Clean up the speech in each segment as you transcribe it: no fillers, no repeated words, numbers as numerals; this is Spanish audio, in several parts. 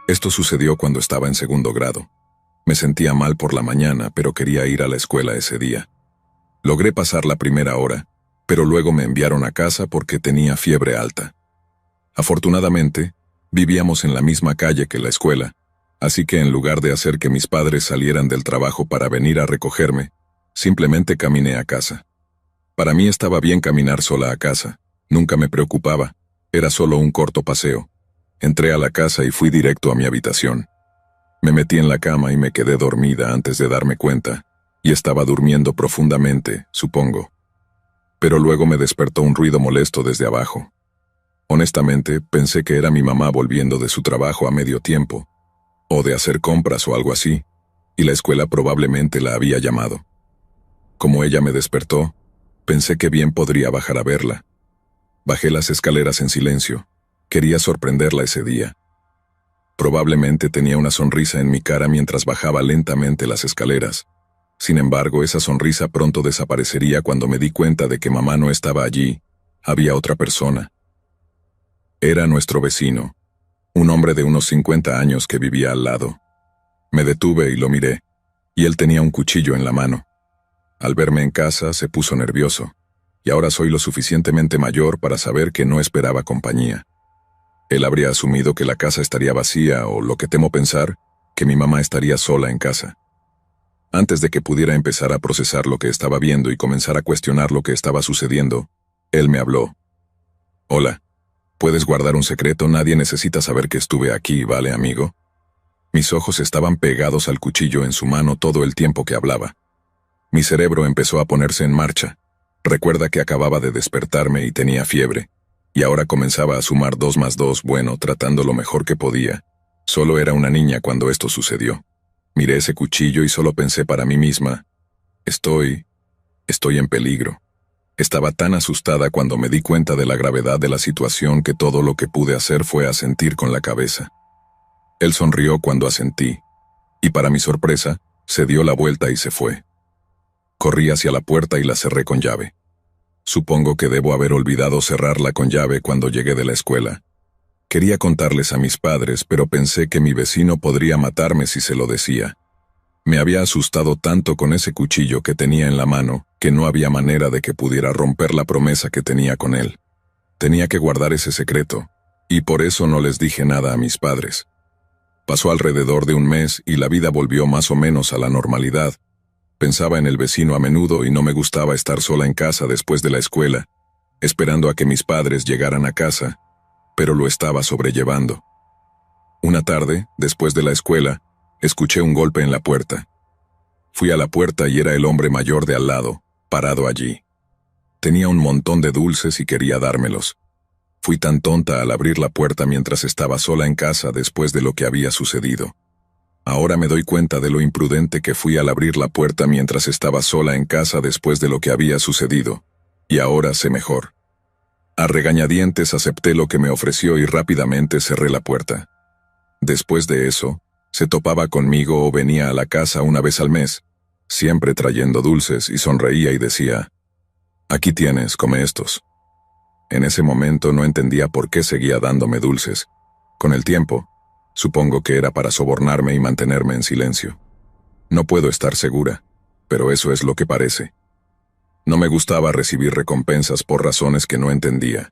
Esto sucedió cuando estaba en segundo grado. Me sentía mal por la mañana, pero quería ir a la escuela ese día. Logré pasar la primera hora, pero luego me enviaron a casa porque tenía fiebre alta. Afortunadamente, vivíamos en la misma calle que la escuela, así que en lugar de hacer que mis padres salieran del trabajo para venir a recogerme, simplemente caminé a casa. Para mí estaba bien caminar sola a casa, nunca me preocupaba, era solo un corto paseo. Entré a la casa y fui directo a mi habitación. Me metí en la cama y me quedé dormida antes de darme cuenta, y estaba durmiendo profundamente, supongo. Pero luego me despertó un ruido molesto desde abajo. Honestamente, pensé que era mi mamá volviendo de su trabajo a medio tiempo, o de hacer compras o algo así, y la escuela probablemente la había llamado. Como ella me despertó, pensé que bien podría bajar a verla. Bajé las escaleras en silencio. Quería sorprenderla ese día. Probablemente tenía una sonrisa en mi cara mientras bajaba lentamente las escaleras. Sin embargo, esa sonrisa pronto desaparecería cuando me di cuenta de que mamá no estaba allí. Había otra persona. Era nuestro vecino, un hombre de unos 50 años que vivía al lado. Me detuve y lo miré, y él tenía un cuchillo en la mano. Al verme en casa, se puso nervioso, y ahora soy lo suficientemente mayor para saber que no esperaba compañía. Él habría asumido que la casa estaría vacía o, lo que temo pensar, que mi mamá estaría sola en casa. Antes de que pudiera empezar a procesar lo que estaba viendo y comenzar a cuestionar lo que estaba sucediendo, él me habló. «Hola, ¿puedes guardar un secreto? Nadie necesita saber que estuve aquí, ¿vale, amigo?» Mis ojos estaban pegados al cuchillo en su mano todo el tiempo que hablaba. Mi cerebro empezó a ponerse en marcha. Recuerda que acababa de despertarme y tenía fiebre. Y ahora comenzaba a sumar 2 más 2, bueno, tratando lo mejor que podía. Solo era una niña cuando esto sucedió. Miré ese cuchillo y solo pensé para mí misma, estoy en peligro. Estaba tan asustada cuando me di cuenta de la gravedad de la situación que todo lo que pude hacer fue asentir con la cabeza. Él sonrió cuando asentí, y para mi sorpresa, se dio la vuelta y se fue. Corrí hacia la puerta y la cerré con llave. Supongo que debo haber olvidado cerrarla con llave cuando llegué de la escuela. Quería contarles a mis padres, pero pensé que mi vecino podría matarme si se lo decía. Me había asustado tanto con ese cuchillo que tenía en la mano, que no había manera de que pudiera romper la promesa que tenía con él. Tenía que guardar ese secreto, y por eso no les dije nada a mis padres. Pasó alrededor de un mes y la vida volvió más o menos a la normalidad. Pensaba en el vecino a menudo y no me gustaba estar sola en casa después de la escuela, esperando a que mis padres llegaran a casa, pero lo estaba sobrellevando. Una tarde, después de la escuela, escuché un golpe en la puerta. Fui a la puerta y era el hombre mayor de al lado, parado allí. Tenía un montón de dulces y quería dármelos. Fui tan tonta al abrir la puerta mientras estaba sola en casa después de lo que había sucedido. Ahora me doy cuenta de lo imprudente que fui al abrir la puerta mientras estaba sola en casa después de lo que había sucedido, y ahora sé mejor. A regañadientes acepté lo que me ofreció y rápidamente cerré la puerta. Después de eso, se topaba conmigo o venía a la casa una vez al mes, siempre trayendo dulces y sonreía y decía, «Aquí tienes, come estos». En ese momento no entendía por qué seguía dándome dulces. Con el tiempo, supongo que era para sobornarme y mantenerme en silencio. No puedo estar segura, pero eso es lo que parece. No me gustaba recibir recompensas por razones que no entendía.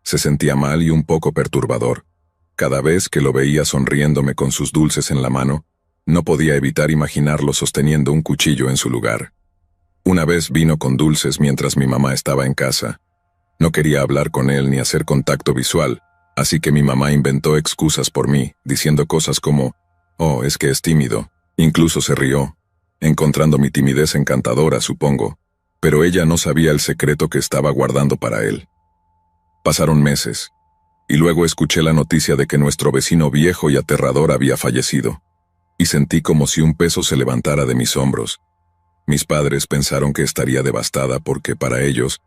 Se sentía mal y un poco perturbador. Cada vez que lo veía sonriéndome con sus dulces en la mano, no podía evitar imaginarlo sosteniendo un cuchillo en su lugar. Una vez vino con dulces mientras mi mamá estaba en casa. No quería hablar con él ni hacer contacto visual, así que mi mamá inventó excusas por mí, diciendo cosas como, «Oh, es que es tímido». Incluso se rió, encontrando mi timidez encantadora, supongo, pero ella no sabía el secreto que estaba guardando para él. Pasaron meses, y luego escuché la noticia de que nuestro vecino viejo y aterrador había fallecido, y sentí como si un peso se levantara de mis hombros. Mis padres pensaron que estaría devastada porque para ellos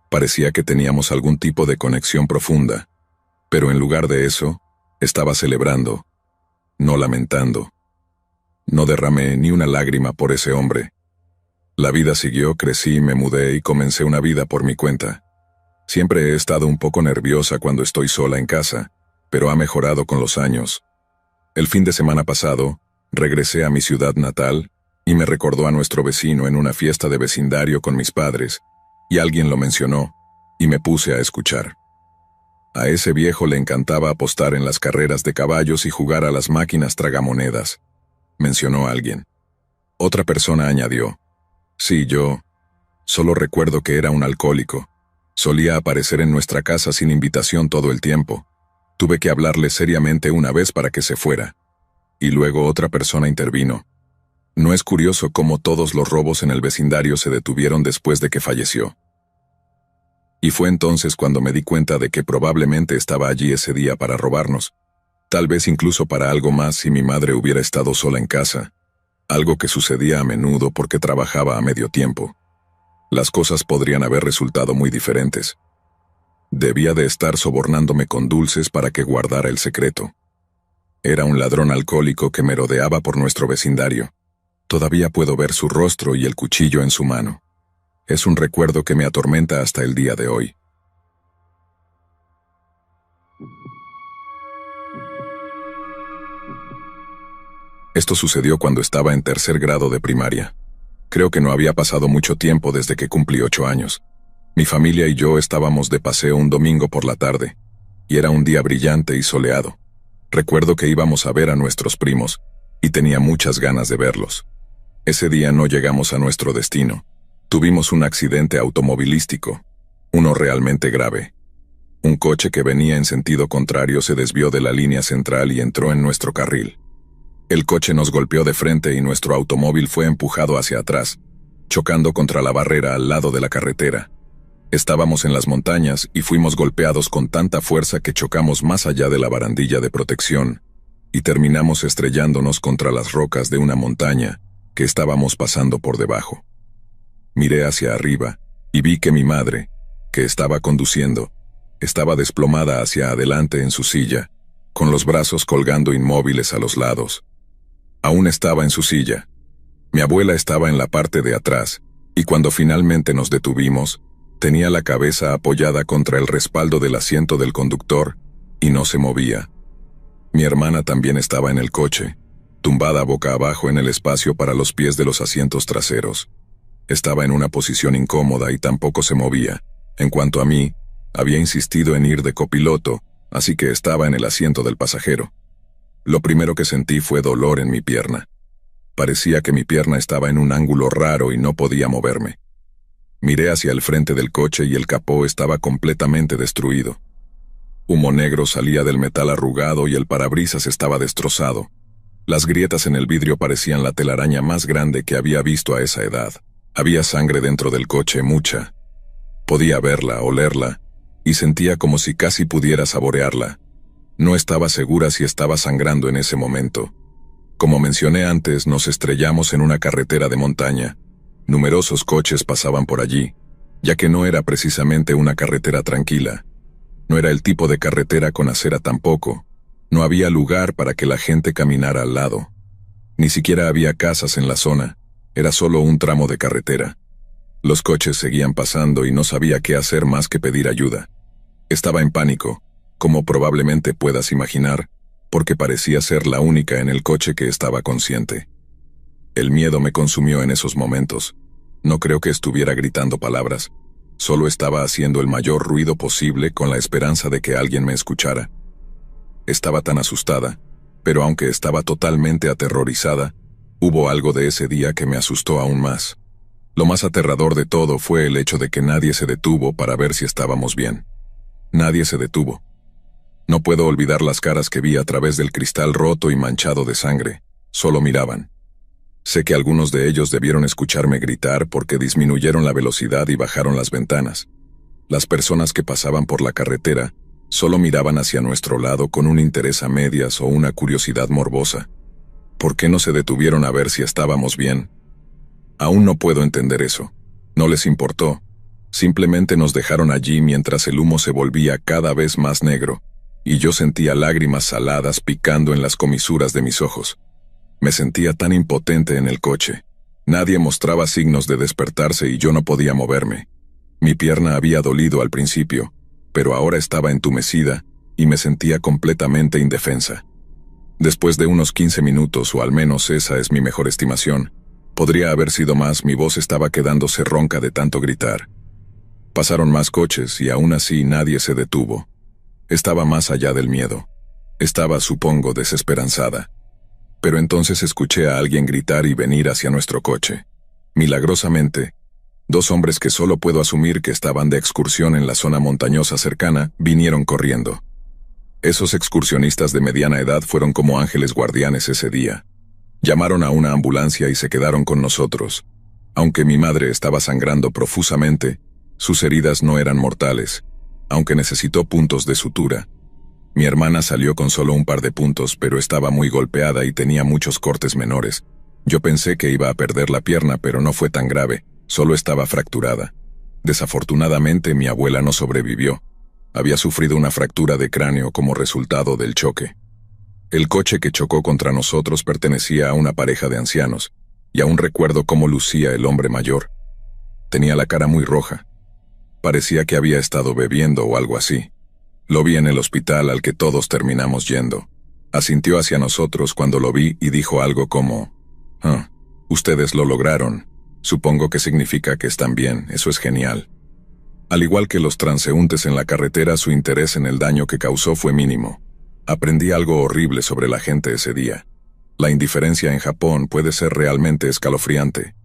parecía que teníamos algún tipo de conexión profunda, pero en lugar de eso, estaba celebrando, no lamentando. No derramé ni una lágrima por ese hombre. La vida siguió, crecí, me mudé y comencé una vida por mi cuenta. Siempre he estado un poco nerviosa cuando estoy sola en casa, pero ha mejorado con los años. El fin de semana pasado, regresé a mi ciudad natal y me recordó a nuestro vecino en una fiesta de vecindario con mis padres, y alguien lo mencionó, y me puse a escuchar. A ese viejo le encantaba apostar en las carreras de caballos y jugar a las máquinas tragamonedas, mencionó alguien. Otra persona añadió, sí, yo solo recuerdo que era un alcohólico. Solía aparecer en nuestra casa sin invitación todo el tiempo. Tuve que hablarle seriamente una vez para que se fuera. Y luego otra persona intervino. ¿No es curioso cómo todos los robos en el vecindario se detuvieron después de que falleció? Y fue entonces cuando me di cuenta de que probablemente estaba allí ese día para robarnos. Tal vez incluso para algo más si mi madre hubiera estado sola en casa. Algo que sucedía a menudo porque trabajaba a medio tiempo. Las cosas podrían haber resultado muy diferentes. Debía de estar sobornándome con dulces para que guardara el secreto. Era un ladrón alcohólico que merodeaba por nuestro vecindario. Todavía puedo ver su rostro y el cuchillo en su mano. Es un recuerdo que me atormenta hasta el día de hoy. Esto sucedió cuando estaba en tercer grado de primaria. Creo que no había pasado mucho tiempo desde que cumplí 8 años. Mi familia y yo estábamos de paseo un domingo por la tarde, y era un día brillante y soleado. Recuerdo que íbamos a ver a nuestros primos, y tenía muchas ganas de verlos. Ese día no llegamos a nuestro destino. Tuvimos un accidente automovilístico, uno realmente grave. Un coche que venía en sentido contrario se desvió de la línea central y entró en nuestro carril. El coche nos golpeó de frente y nuestro automóvil fue empujado hacia atrás, chocando contra la barrera al lado de la carretera. Estábamos en las montañas y fuimos golpeados con tanta fuerza que chocamos más allá de la barandilla de protección y terminamos estrellándonos contra las rocas de una montaña que estábamos pasando por debajo. Miré hacia arriba y vi que mi madre, que estaba conduciendo, estaba desplomada hacia adelante en su silla, con los brazos colgando inmóviles a los lados. Aún estaba en su silla. Mi abuela estaba en la parte de atrás, y cuando finalmente nos detuvimos, tenía la cabeza apoyada contra el respaldo del asiento del conductor, y no se movía. Mi hermana también estaba en el coche, tumbada boca abajo en el espacio para los pies de los asientos traseros. Estaba en una posición incómoda y tampoco se movía. En cuanto a mí, había insistido en ir de copiloto, así que estaba en el asiento del pasajero. Lo primero que sentí fue dolor en mi pierna. Parecía que mi pierna estaba en un ángulo raro y no podía moverme. Miré hacia el frente del coche y el capó estaba completamente destruido. Humo negro salía del metal arrugado y el parabrisas estaba destrozado. Las grietas en el vidrio parecían la telaraña más grande que había visto a esa edad. Había sangre dentro del coche, mucha. Podía verla, olerla, y sentía como si casi pudiera saborearla. No estaba segura si estaba sangrando en ese momento. Como mencioné antes, nos estrellamos en una carretera de montaña. Numerosos coches pasaban por allí, ya que no era precisamente una carretera tranquila. No era el tipo de carretera con acera tampoco. No había lugar para que la gente caminara al lado. Ni siquiera había casas en la zona. Era solo un tramo de carretera. Los coches seguían pasando y no sabía qué hacer más que pedir ayuda. Estaba en pánico, como probablemente puedas imaginar, porque parecía ser la única en el coche que estaba consciente. El miedo me consumió en esos momentos. No creo que estuviera gritando palabras. Solo estaba haciendo el mayor ruido posible con la esperanza de que alguien me escuchara. Estaba tan asustada, pero aunque estaba totalmente aterrorizada, hubo algo de ese día que me asustó aún más. Lo más aterrador de todo fue el hecho de que nadie se detuvo para ver si estábamos bien. Nadie se detuvo. No puedo olvidar las caras que vi a través del cristal roto y manchado de sangre. Solo miraban. Sé que algunos de ellos debieron escucharme gritar porque disminuyeron la velocidad y bajaron las ventanas. Las personas que pasaban por la carretera solo miraban hacia nuestro lado con un interés a medias o una curiosidad morbosa. ¿Por qué no se detuvieron a ver si estábamos bien? Aún no puedo entender eso. No les importó. Simplemente nos dejaron allí mientras el humo se volvía cada vez más negro, y yo sentía lágrimas saladas picando en las comisuras de mis ojos. Me sentía tan impotente en el coche. Nadie mostraba signos de despertarse y yo no podía moverme. Mi pierna había dolido al principio, pero ahora estaba entumecida y me sentía completamente indefensa. Después de unos 15 minutos, o al menos esa es mi mejor estimación, podría haber sido más, mi voz estaba quedándose ronca de tanto gritar. Pasaron más coches y aún así nadie se detuvo. Estaba más allá del miedo. Estaba, supongo, desesperanzada. Pero entonces escuché a alguien gritar y venir hacia nuestro coche. Milagrosamente, dos hombres que solo puedo asumir que estaban de excursión en la zona montañosa cercana, vinieron corriendo. Esos excursionistas de mediana edad fueron como ángeles guardianes ese día. Llamaron a una ambulancia y se quedaron con nosotros. Aunque mi madre estaba sangrando profusamente, sus heridas no eran mortales, aunque necesitó puntos de sutura. Mi hermana salió con solo un par de puntos, pero estaba muy golpeada y tenía muchos cortes menores. Yo pensé que iba a perder la pierna, pero no fue tan grave, solo estaba fracturada. Desafortunadamente, mi abuela no sobrevivió. Había sufrido una fractura de cráneo como resultado del choque. El coche que chocó contra nosotros pertenecía a una pareja de ancianos, y aún recuerdo cómo lucía el hombre mayor. Tenía la cara muy roja. Parecía que había estado bebiendo o algo así. Lo vi en el hospital al que todos terminamos yendo. Asintió hacia nosotros cuando lo vi y dijo algo como: ustedes lo lograron. Supongo que significa que están bien, eso es genial. Al igual que los transeúntes en la carretera, su interés en el daño que causó fue mínimo. Aprendí algo horrible sobre la gente ese día. La indiferencia en Japón puede ser realmente escalofriante.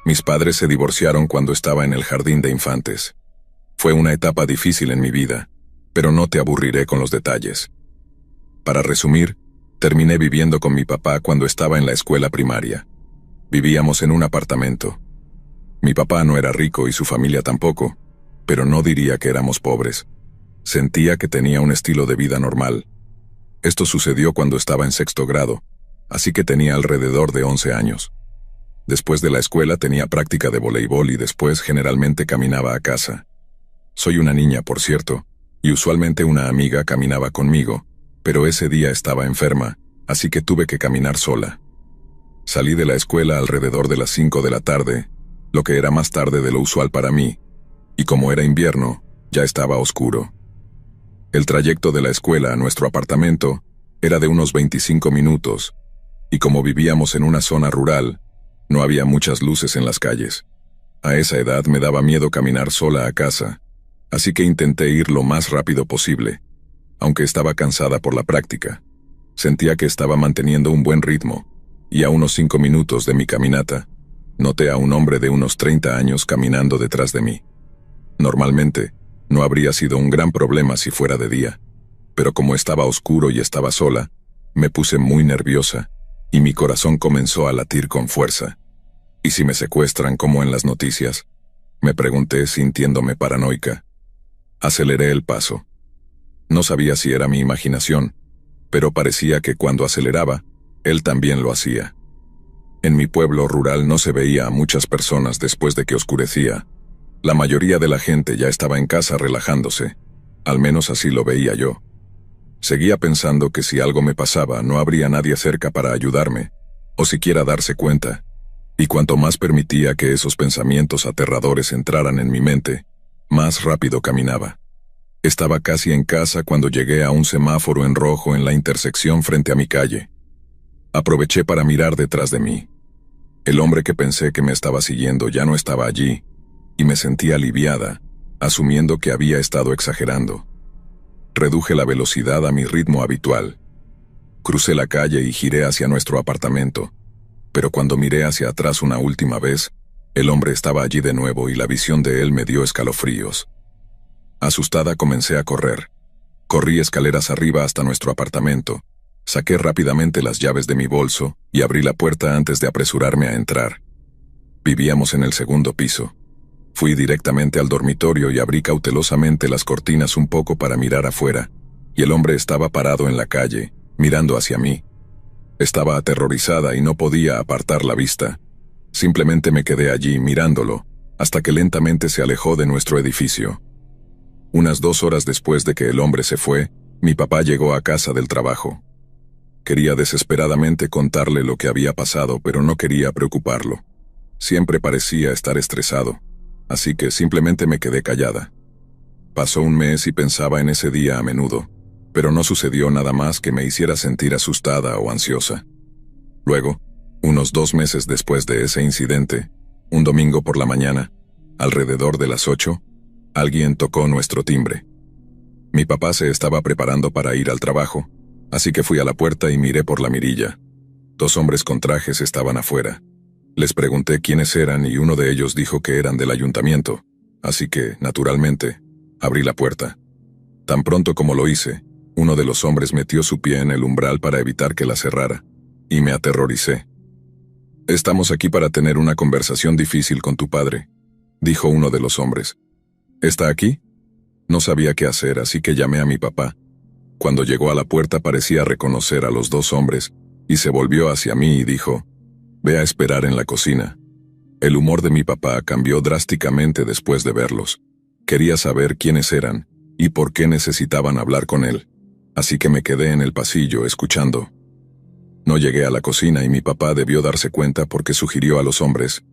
Mis padres se divorciaron cuando estaba en el jardín de infantes. Fue una etapa difícil en mi vida, pero no te aburriré con los detalles. Para resumir, terminé viviendo con mi papá cuando estaba en la escuela primaria. Vivíamos en un apartamento. Mi papá no era rico y su familia tampoco, pero no diría que éramos pobres. Sentía que tenía un estilo de vida normal. Esto sucedió cuando estaba en 6º grado, así que tenía alrededor de 11 años. Después de la escuela tenía práctica de voleibol y después generalmente caminaba a casa. Soy una niña, por cierto, y usualmente una amiga caminaba conmigo, pero ese día estaba enferma, así que tuve que caminar sola. Salí de la escuela alrededor de las 5 de la tarde, lo que era más tarde de lo usual para mí, y como era invierno, ya estaba oscuro. El trayecto de la escuela a nuestro apartamento era de unos 25 minutos, y como vivíamos en una zona rural, no había muchas luces en las calles. A esa edad me daba miedo caminar sola a casa, así que intenté ir lo más rápido posible, aunque estaba cansada por la práctica. Sentía que estaba manteniendo un buen ritmo, y a unos 5 minutos de mi caminata, noté a un hombre de unos 30 años caminando detrás de mí. Normalmente, no habría sido un gran problema si fuera de día, pero como estaba oscuro y estaba sola, me puse muy nerviosa, y mi corazón comenzó a latir con fuerza. ¿Y si me secuestran como en las noticias?, me pregunté sintiéndome paranoica. Aceleré el paso. No sabía si era mi imaginación, pero parecía que cuando aceleraba, él también lo hacía. En mi pueblo rural no se veía a muchas personas después de que oscurecía. La mayoría de la gente ya estaba en casa relajándose, al menos así lo veía yo. Seguía pensando que si algo me pasaba no habría nadie cerca para ayudarme, o siquiera darse cuenta, y cuanto más permitía que esos pensamientos aterradores entraran en mi mente, más rápido caminaba. Estaba casi en casa cuando llegué a un semáforo en rojo en la intersección frente a mi calle. Aproveché para mirar detrás de mí. El hombre que pensé que me estaba siguiendo ya no estaba allí, y me sentí aliviada, asumiendo que había estado exagerando. Reduje la velocidad a mi ritmo habitual. Crucé la calle y giré hacia nuestro apartamento, pero cuando miré hacia atrás una última vez, el hombre estaba allí de nuevo y la visión de él me dio escalofríos. Asustada comencé a correr. Corrí escaleras arriba hasta nuestro apartamento, saqué rápidamente las llaves de mi bolso y abrí la puerta antes de apresurarme a entrar. Vivíamos en el 2º piso. Fui directamente al dormitorio y abrí cautelosamente las cortinas un poco para mirar afuera, y el hombre estaba parado en la calle, mirando hacia mí. Estaba aterrorizada y no podía apartar la vista. Simplemente me quedé allí mirándolo, hasta que lentamente se alejó de nuestro edificio. Unas 2 horas después de que el hombre se fue, mi papá llegó a casa del trabajo. Quería desesperadamente contarle lo que había pasado, pero no quería preocuparlo. Siempre parecía estar estresado. así que simplemente me quedé callada. Pasó un mes y pensaba en ese día a menudo, pero no sucedió nada más que me hiciera sentir asustada o ansiosa. Luego, unos 2 meses después de ese incidente, un domingo por la mañana, alrededor de las 8, alguien tocó nuestro timbre. Mi papá se estaba preparando para ir al trabajo, así que fui a la puerta y miré por la mirilla. 2 hombres con trajes estaban afuera. Les pregunté quiénes eran y uno de ellos dijo que eran del ayuntamiento, así que, naturalmente, abrí la puerta. Tan pronto como lo hice, uno de los hombres metió su pie en el umbral para evitar que la cerrara, y me aterroricé. «Estamos aquí para tener una conversación difícil con tu padre», dijo uno de los hombres. «¿Está aquí?» No sabía qué hacer, así que llamé a mi papá. Cuando llegó a la puerta parecía reconocer a los 2 hombres, y se volvió hacia mí y dijo, «Ve a esperar en la cocina». El humor de mi papá cambió drásticamente después de verlos. Quería saber quiénes eran, y por qué necesitaban hablar con él, así que me quedé en el pasillo escuchando. No llegué a la cocina y mi papá debió darse cuenta porque sugirió a los hombres,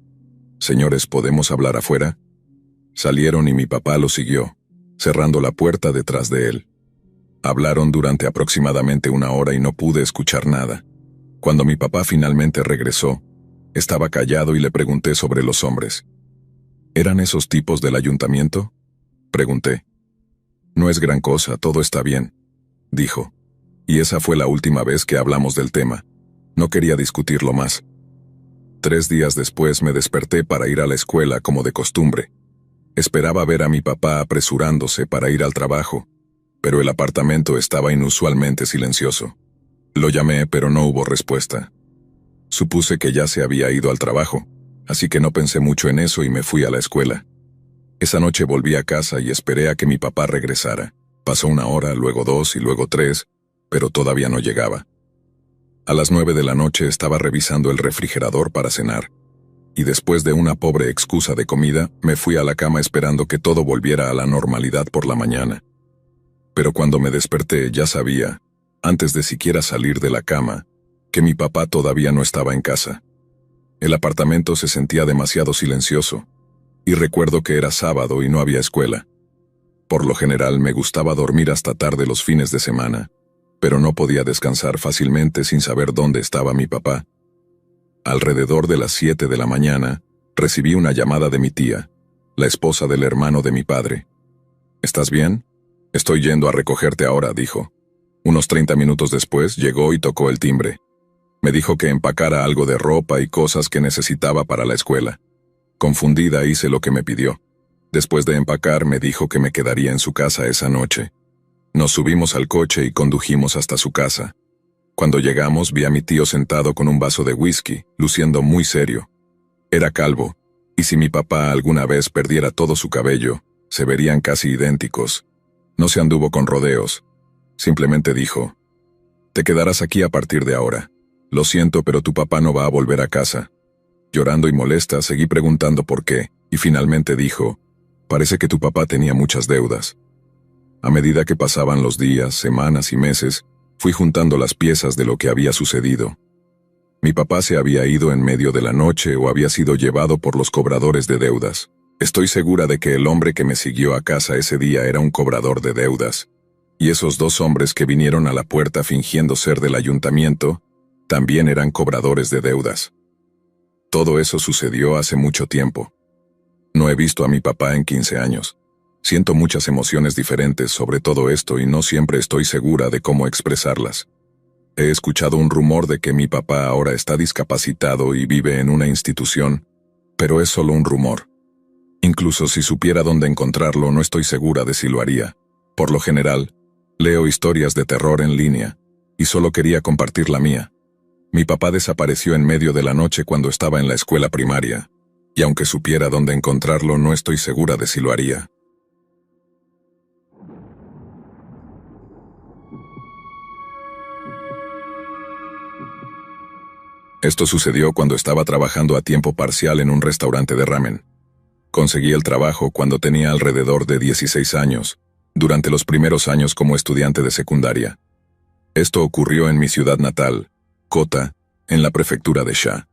«Señores, ¿podemos hablar afuera?» Salieron y mi papá los siguió, cerrando la puerta detrás de él. Hablaron durante aproximadamente 1 hora y no pude escuchar nada. Cuando mi papá finalmente regresó, estaba callado y le pregunté sobre los hombres. ¿Eran esos tipos del ayuntamiento?, pregunté. «No es gran cosa, todo está bien», dijo. Y esa fue la última vez que hablamos del tema. No quería discutirlo más. 3 días después me desperté para ir a la escuela como de costumbre. Esperaba ver a mi papá apresurándose para ir al trabajo, pero el apartamento estaba inusualmente silencioso. Lo llamé, pero no hubo respuesta. Supuse que ya se había ido al trabajo, así que no pensé mucho en eso y me fui a la escuela. Esa noche volví a casa y esperé a que mi papá regresara. Pasó 1 hora, luego 2 y luego 3, pero todavía no llegaba. A las 9 de la noche estaba revisando el refrigerador para cenar, y después de una pobre excusa de comida, me fui a la cama esperando que todo volviera a la normalidad por la mañana. Pero cuando me desperté ya sabía, antes de siquiera salir de la cama, que mi papá todavía no estaba en casa. El apartamento se sentía demasiado silencioso, y recuerdo que era sábado y no había escuela. Por lo general me gustaba dormir hasta tarde los fines de semana, pero no podía descansar fácilmente sin saber dónde estaba mi papá. Alrededor de las 7 de la mañana, recibí una llamada de mi tía, la esposa del hermano de mi padre. «¿Estás bien? Estoy yendo a recogerte ahora», dijo. Unos 30 minutos después llegó y tocó el timbre. Me dijo que empacara algo de ropa y cosas que necesitaba para la escuela. Confundida hice lo que me pidió. Después de empacar me dijo que me quedaría en su casa esa noche. Nos subimos al coche y condujimos hasta su casa. Cuando llegamos vi a mi tío sentado con un vaso de whisky, luciendo muy serio. Era calvo, y si mi papá alguna vez perdiera todo su cabello, se verían casi idénticos. No se anduvo con rodeos. Simplemente dijo, «Te quedarás aquí a partir de ahora. Lo siento, pero tu papá no va a volver a casa». Llorando y molesta, seguí preguntando por qué, y finalmente dijo, «Parece que tu papá tenía muchas deudas». A medida que pasaban los días, semanas y meses, fui juntando las piezas de lo que había sucedido. Mi papá se había ido en medio de la noche o había sido llevado por los cobradores de deudas. Estoy segura de que el hombre que me siguió a casa ese día era un cobrador de deudas. Y esos 2 hombres que vinieron a la puerta fingiendo ser del ayuntamiento, también eran cobradores de deudas. Todo eso sucedió hace mucho tiempo. No he visto a mi papá en 15 años. Siento muchas emociones diferentes sobre todo esto y no siempre estoy segura de cómo expresarlas. He escuchado un rumor de que mi papá ahora está discapacitado y vive en una institución, pero es solo un rumor. Incluso si supiera dónde encontrarlo, no estoy segura de si lo haría. Por lo general, leo historias de terror en línea, y solo quería compartir la mía. Mi papá desapareció en medio de la noche cuando estaba en la escuela primaria, y aunque supiera dónde encontrarlo, no estoy segura de si lo haría. Esto sucedió cuando estaba trabajando a tiempo parcial en un restaurante de ramen. Conseguí el trabajo cuando tenía alrededor de 16 años, durante los primeros años como estudiante de secundaria. Esto ocurrió en mi ciudad natal, Kota, en la prefectura de Sha.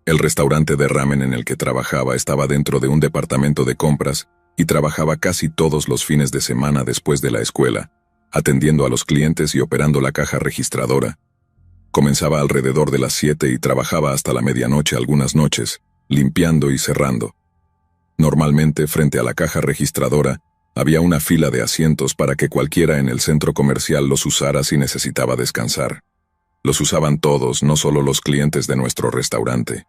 El restaurante de ramen en el que trabajaba estaba dentro de un departamento de compras y trabajaba casi todos los fines de semana después de la escuela, atendiendo a los clientes y operando la caja registradora. Comenzaba alrededor de las 7 y trabajaba hasta la medianoche algunas noches, limpiando y cerrando. Normalmente, frente a la caja registradora, había una fila de asientos para que cualquiera en el centro comercial los usara si necesitaba descansar. Los usaban todos, no solo los clientes de nuestro restaurante.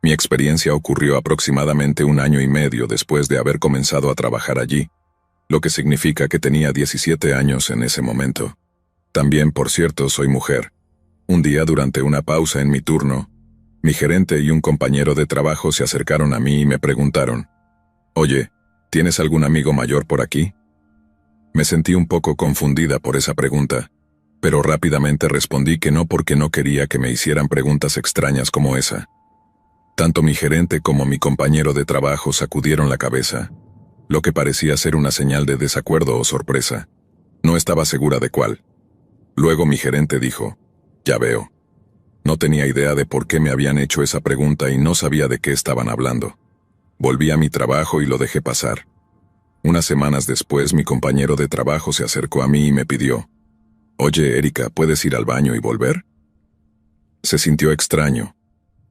Mi experiencia ocurrió aproximadamente 1 año y medio después de haber comenzado a trabajar allí, lo que significa que tenía 17 años en ese momento. También, por cierto, soy mujer. Un día, durante una pausa en mi turno, mi gerente y un compañero de trabajo se acercaron a mí y me preguntaron: «Oye, ¿tienes algún amigo mayor por aquí?». Me sentí un poco confundida por esa pregunta, pero rápidamente respondí que no porque no quería que me hicieran preguntas extrañas como esa. Tanto mi gerente como mi compañero de trabajo sacudieron la cabeza, lo que parecía ser una señal de desacuerdo o sorpresa. No estaba segura de cuál. Luego mi gerente dijo: «Ya veo». No tenía idea de por qué me habían hecho esa pregunta y no sabía de qué estaban hablando. Volví a mi trabajo y lo dejé pasar. Unas semanas después, mi compañero de trabajo se acercó a mí y me pidió: «Oye, Erika, ¿puedes ir al baño y volver?». Se sintió extraño,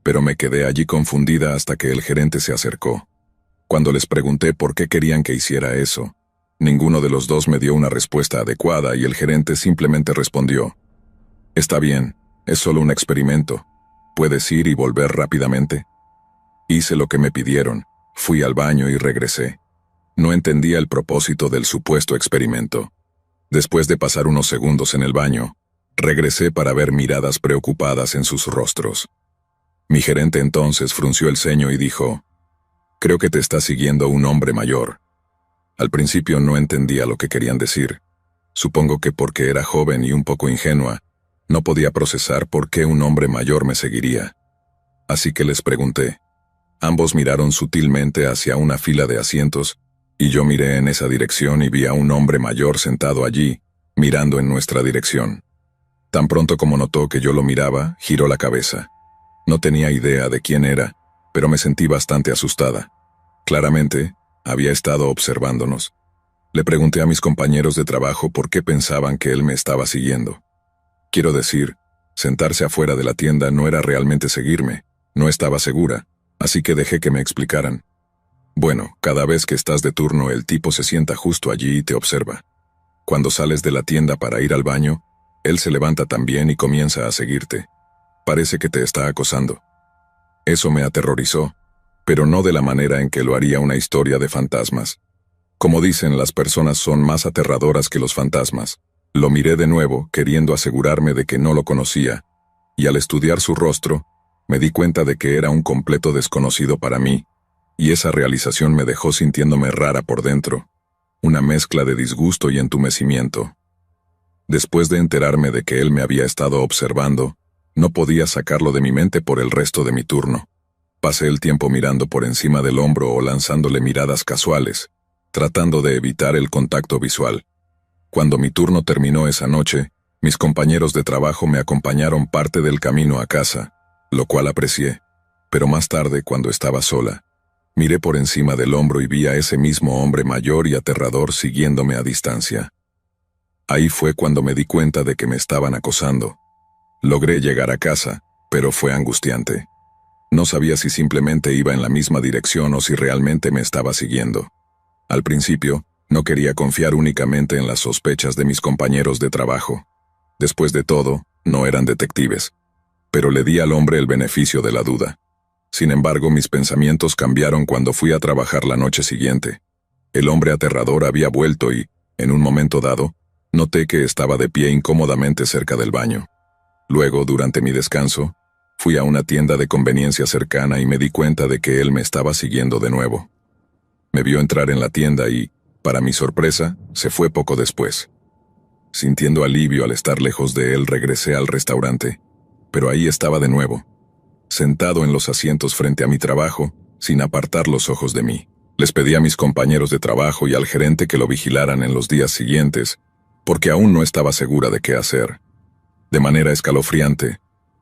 pero me quedé allí confundida hasta que el gerente se acercó. Cuando les pregunté por qué querían que hiciera eso, ninguno de los dos me dio una respuesta adecuada y el gerente simplemente respondió: «Está bien, es solo un experimento. ¿Puedes ir y volver rápidamente?». Hice lo que me pidieron, fui al baño y regresé. No entendía el propósito del supuesto experimento. Después de pasar unos segundos en el baño, regresé para ver miradas preocupadas en sus rostros. Mi gerente entonces frunció el ceño y dijo: «Creo que te está siguiendo un hombre mayor». Al principio no entendía lo que querían decir. Supongo que porque era joven y un poco ingenua, no podía procesar por qué un hombre mayor me seguiría. Así que les pregunté. Ambos miraron sutilmente hacia una fila de asientos, y yo miré en esa dirección y vi a un hombre mayor sentado allí, mirando en nuestra dirección. Tan pronto como notó que yo lo miraba, giró la cabeza. No tenía idea de quién era, pero me sentí bastante asustada. Claramente, había estado observándonos. Le pregunté a mis compañeros de trabajo por qué pensaban que él me estaba siguiendo. Quiero decir, sentarse afuera de la tienda no era realmente seguirme, no estaba segura, así que dejé que me explicaran. Bueno, cada vez que estás de turno el tipo se sienta justo allí y te observa. Cuando sales de la tienda para ir al baño, él se levanta también y comienza a seguirte. Parece que te está acosando. Eso me aterrorizó, pero no de la manera en que lo haría una historia de fantasmas. Como dicen, las personas son más aterradoras que los fantasmas. Lo miré de nuevo, queriendo asegurarme de que no lo conocía, y al estudiar su rostro, me di cuenta de que era un completo desconocido para mí, y esa realización me dejó sintiéndome rara por dentro, una mezcla de disgusto y entumecimiento. Después de enterarme de que él me había estado observando, no podía sacarlo de mi mente por el resto de mi turno. Pasé el tiempo mirando por encima del hombro o lanzándole miradas casuales, tratando de evitar el contacto visual. Cuando mi turno terminó esa noche, mis compañeros de trabajo me acompañaron parte del camino a casa, lo cual aprecié, pero más tarde, cuando estaba sola, miré por encima del hombro y vi a ese mismo hombre mayor y aterrador siguiéndome a distancia. Ahí fue cuando me di cuenta de que me estaban acosando. Logré llegar a casa, pero fue angustiante. No sabía si simplemente iba en la misma dirección o si realmente me estaba siguiendo. Al principio, no quería confiar únicamente en las sospechas de mis compañeros de trabajo. Después de todo, no eran detectives. Pero le di al hombre el beneficio de la duda. Sin embargo, mis pensamientos cambiaron cuando fui a trabajar la noche siguiente. El hombre aterrador había vuelto y, en un momento dado, noté que estaba de pie incómodamente cerca del baño. Luego, durante mi descanso, fui a una tienda de conveniencia cercana y me di cuenta de que él me estaba siguiendo de nuevo. Me vio entrar en la tienda y, para mi sorpresa, se fue poco después. Sintiendo alivio al estar lejos de él, regresé al restaurante, pero ahí estaba de nuevo, sentado en los asientos frente a mi trabajo, sin apartar los ojos de mí. Les pedí a mis compañeros de trabajo y al gerente que lo vigilaran en los días siguientes, porque aún no estaba segura de qué hacer. De manera escalofriante,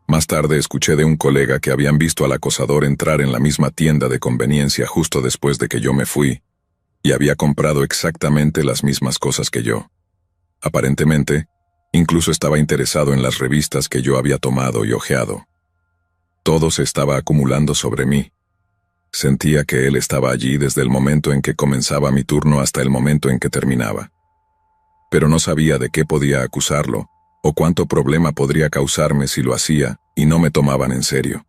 Más tarde escuché de un colega que habían visto al acosador entrar en la misma tienda de conveniencia justo después de que yo me fui, y había comprado exactamente las mismas cosas que yo. Aparentemente, incluso estaba interesado en las revistas que yo había tomado y hojeado. Todo se estaba acumulando sobre mí. Sentía que él estaba allí desde el momento en que comenzaba mi turno hasta el momento en que terminaba. Pero no sabía de qué podía acusarlo, o cuánto problema podría causarme si lo hacía y no me tomaban en serio.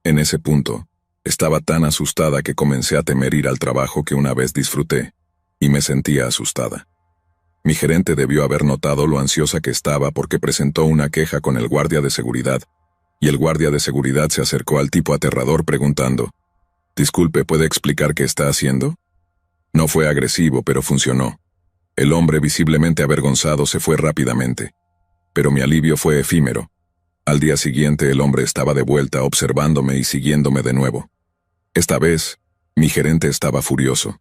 En ese punto, estaba tan asustada que comencé a temer ir al trabajo que una vez disfruté, y me sentía asustada. Mi gerente debió haber notado lo ansiosa que estaba porque presentó una queja con el guardia de seguridad, y el guardia de seguridad se acercó al tipo aterrador preguntando: «Disculpe, ¿puede explicar qué está haciendo?». No fue agresivo, pero funcionó. El hombre, visiblemente avergonzado, se fue rápidamente. Pero mi alivio fue efímero. Al día siguiente el hombre estaba de vuelta observándome y siguiéndome de nuevo. Esta vez, mi gerente estaba furioso.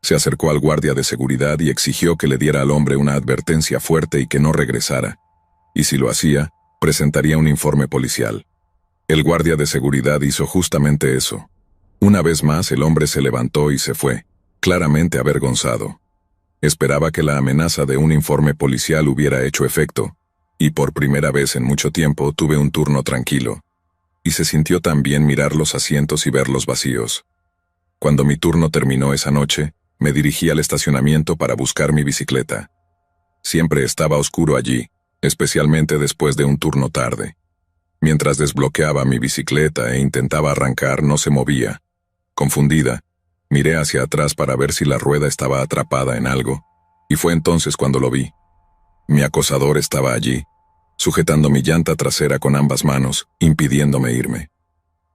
Se acercó al guardia de seguridad y exigió que le diera al hombre una advertencia fuerte y que no regresara. Y si lo hacía, presentaría un informe policial. El guardia de seguridad hizo justamente eso. Una vez más el hombre se levantó y se fue, claramente avergonzado. Esperaba que la amenaza de un informe policial hubiera hecho efecto, y por primera vez en mucho tiempo tuve un turno tranquilo. Y se sintió tan bien mirar los asientos y verlos vacíos. Cuando mi turno terminó esa noche, me dirigí al estacionamiento para buscar mi bicicleta. Siempre estaba oscuro allí, especialmente después de un turno tarde. Mientras desbloqueaba mi bicicleta e intentaba arrancar, no se movía. Confundida, miré hacia atrás para ver si la rueda estaba atrapada en algo, y fue entonces cuando lo vi. Mi acosador estaba allí, sujetando mi llanta trasera con ambas manos, impidiéndome irme.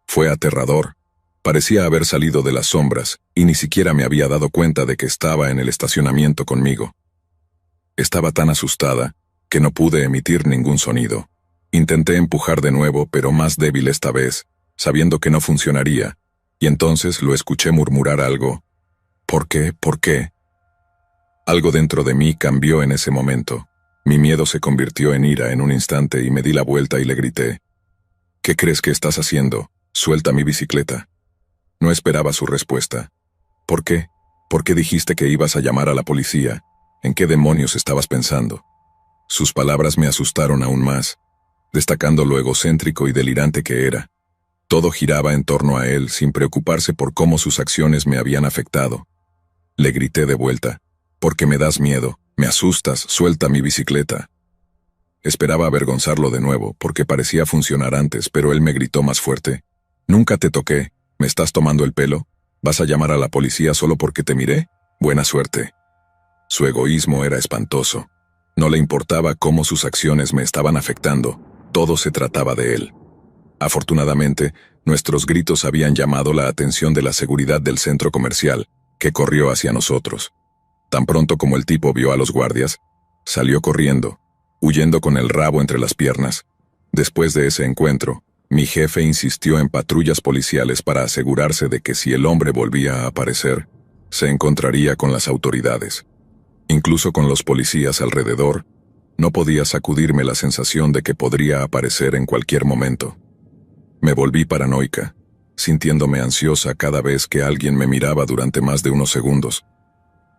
Fue aterrador. Parecía haber salido de las sombras, y ni siquiera me había dado cuenta de que estaba en el estacionamiento conmigo. Estaba tan asustada que no pude emitir ningún sonido. Intenté empujar de nuevo, pero más débil esta vez, sabiendo que no funcionaría, y entonces lo escuché murmurar algo. ¿Por qué? ¿Por qué? Algo dentro de mí cambió en ese momento. Mi miedo se convirtió en ira en un instante y me di la vuelta y le grité: «¿Qué crees que estás haciendo? Suelta mi bicicleta». No esperaba su respuesta. «¿Por qué? ¿Por qué dijiste que ibas a llamar a la policía? ¿En qué demonios estabas pensando?». Sus palabras me asustaron aún más, destacando lo egocéntrico y delirante que era. Todo giraba en torno a él sin preocuparse por cómo sus acciones me habían afectado. Le grité de vuelta: «¿Por qué me das miedo? Me asustas, suelta mi bicicleta». Esperaba avergonzarlo de nuevo, porque parecía funcionar antes, pero él me gritó más fuerte: «Nunca te toqué. ¿Me estás tomando el pelo? ¿Vas a llamar a la policía solo porque te miré? Buena suerte». Su egoísmo era espantoso. No le importaba cómo sus acciones me estaban afectando, todo se trataba de él. Afortunadamente, nuestros gritos habían llamado la atención de la seguridad del centro comercial, que corrió hacia nosotros. Tan pronto como el tipo vio a los guardias, salió corriendo, huyendo con el rabo entre las piernas. Después de ese encuentro, mi jefe insistió en patrullas policiales para asegurarse de que si el hombre volvía a aparecer, se encontraría con las autoridades. Incluso con los policías alrededor, no podía sacudirme la sensación de que podría aparecer en cualquier momento. Me volví paranoica, sintiéndome ansiosa cada vez que alguien me miraba durante más de unos segundos.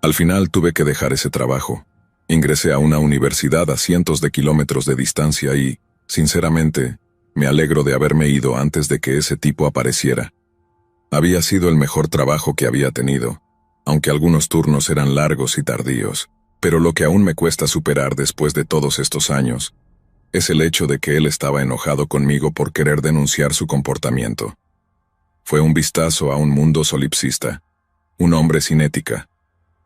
Al final tuve que dejar ese trabajo. Ingresé a una universidad a cientos de kilómetros de distancia y, sinceramente, me alegro de haberme ido antes de que ese tipo apareciera. Había sido el mejor trabajo que había tenido, aunque algunos turnos eran largos y tardíos, pero lo que aún me cuesta superar después de todos estos años es el hecho de que él estaba enojado conmigo por querer denunciar su comportamiento. Fue un vistazo a un mundo solipsista, un hombre sin ética.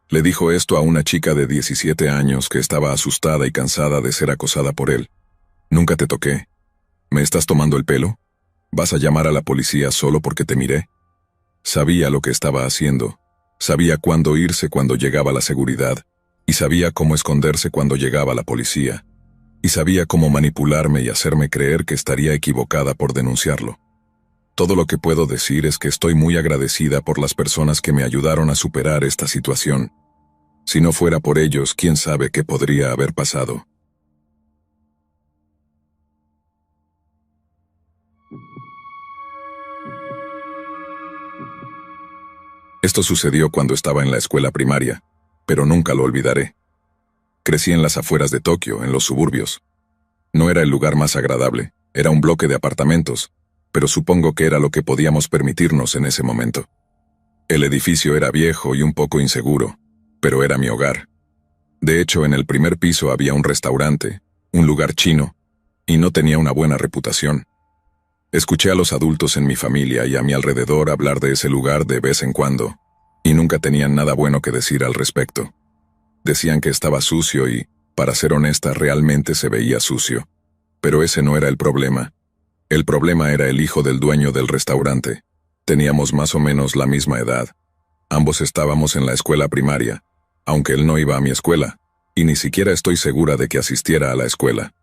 Le dijo esto a una chica de 17 años que estaba asustada y cansada de ser acosada por él. «Nunca te toqué. ¿Me estás tomando el pelo? ¿Vas a llamar a la policía solo porque te miré?». Sabía lo que estaba haciendo. Sabía cuándo irse cuando llegaba la seguridad, y sabía cómo esconderse cuando llegaba la policía, y sabía cómo manipularme y hacerme creer que estaría equivocada por denunciarlo. Todo lo que puedo decir es que estoy muy agradecida por las personas que me ayudaron a superar esta situación. Si no fuera por ellos, quién sabe qué podría haber pasado. Esto sucedió cuando estaba en la escuela primaria, pero nunca lo olvidaré. Crecí en las afueras de Tokio, en los suburbios. No era el lugar más agradable, era un bloque de apartamentos, pero supongo que era lo que podíamos permitirnos en ese momento. El edificio era viejo y un poco inseguro, pero era mi hogar. De hecho, en el primer piso había un restaurante, un lugar chino, y no tenía una buena reputación. Escuché a los adultos en mi familia y a mi alrededor hablar de ese lugar de vez en cuando, y nunca tenían nada bueno que decir al respecto. Decían que estaba sucio y, para ser honesta, realmente se veía sucio. Pero ese no era el problema. El problema era el hijo del dueño del restaurante. Teníamos más o menos la misma edad. Ambos estábamos en la escuela primaria, aunque él no iba a mi escuela, y ni siquiera estoy segura de que asistiera a la escuela.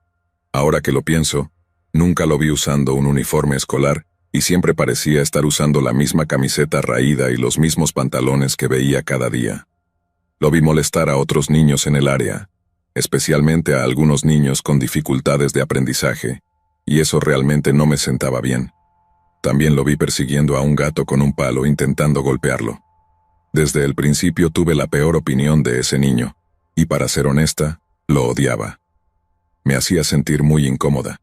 Ahora que lo pienso, nunca lo vi usando un uniforme escolar, y siempre parecía estar usando la misma camiseta raída y los mismos pantalones que veía cada día. Lo vi molestar a otros niños en el área, especialmente a algunos niños con dificultades de aprendizaje, y eso realmente no me sentaba bien. También lo vi persiguiendo a un gato con un palo intentando golpearlo. Desde el principio tuve la peor opinión de ese niño, y para ser honesta, lo odiaba. Me hacía sentir muy incómoda.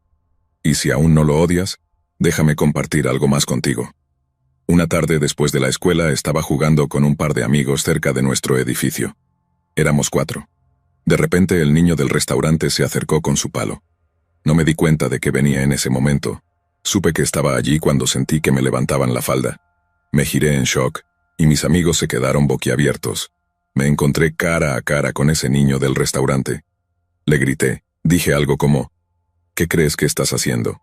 Y si aún no lo odias, déjame compartir algo más contigo. Una tarde después de la escuela estaba jugando con un par de amigos cerca de nuestro edificio. Éramos 4. De repente el niño del restaurante se acercó con su palo. No me di cuenta de que venía en ese momento. Supe que estaba allí cuando sentí que me levantaban la falda. Me giré en shock, y mis amigos se quedaron boquiabiertos. Me encontré cara a cara con ese niño del restaurante. Le grité, dije algo como, ¿qué crees que estás haciendo?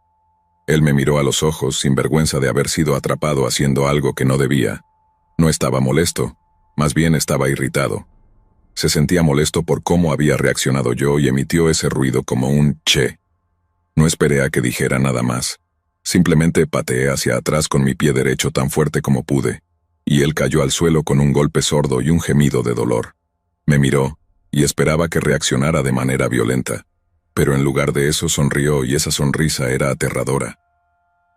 Él me miró a los ojos sin vergüenza de haber sido atrapado haciendo algo que no debía. No estaba molesto, más bien estaba irritado. Se sentía molesto por cómo había reaccionado yo y emitió ese ruido como un che. No esperé a que dijera nada más. Simplemente pateé hacia atrás con mi pie derecho tan fuerte como pude, y él cayó al suelo con un golpe sordo y un gemido de dolor. Me miró, y esperaba que reaccionara de manera violenta. Pero en lugar de eso sonrió y esa sonrisa era aterradora.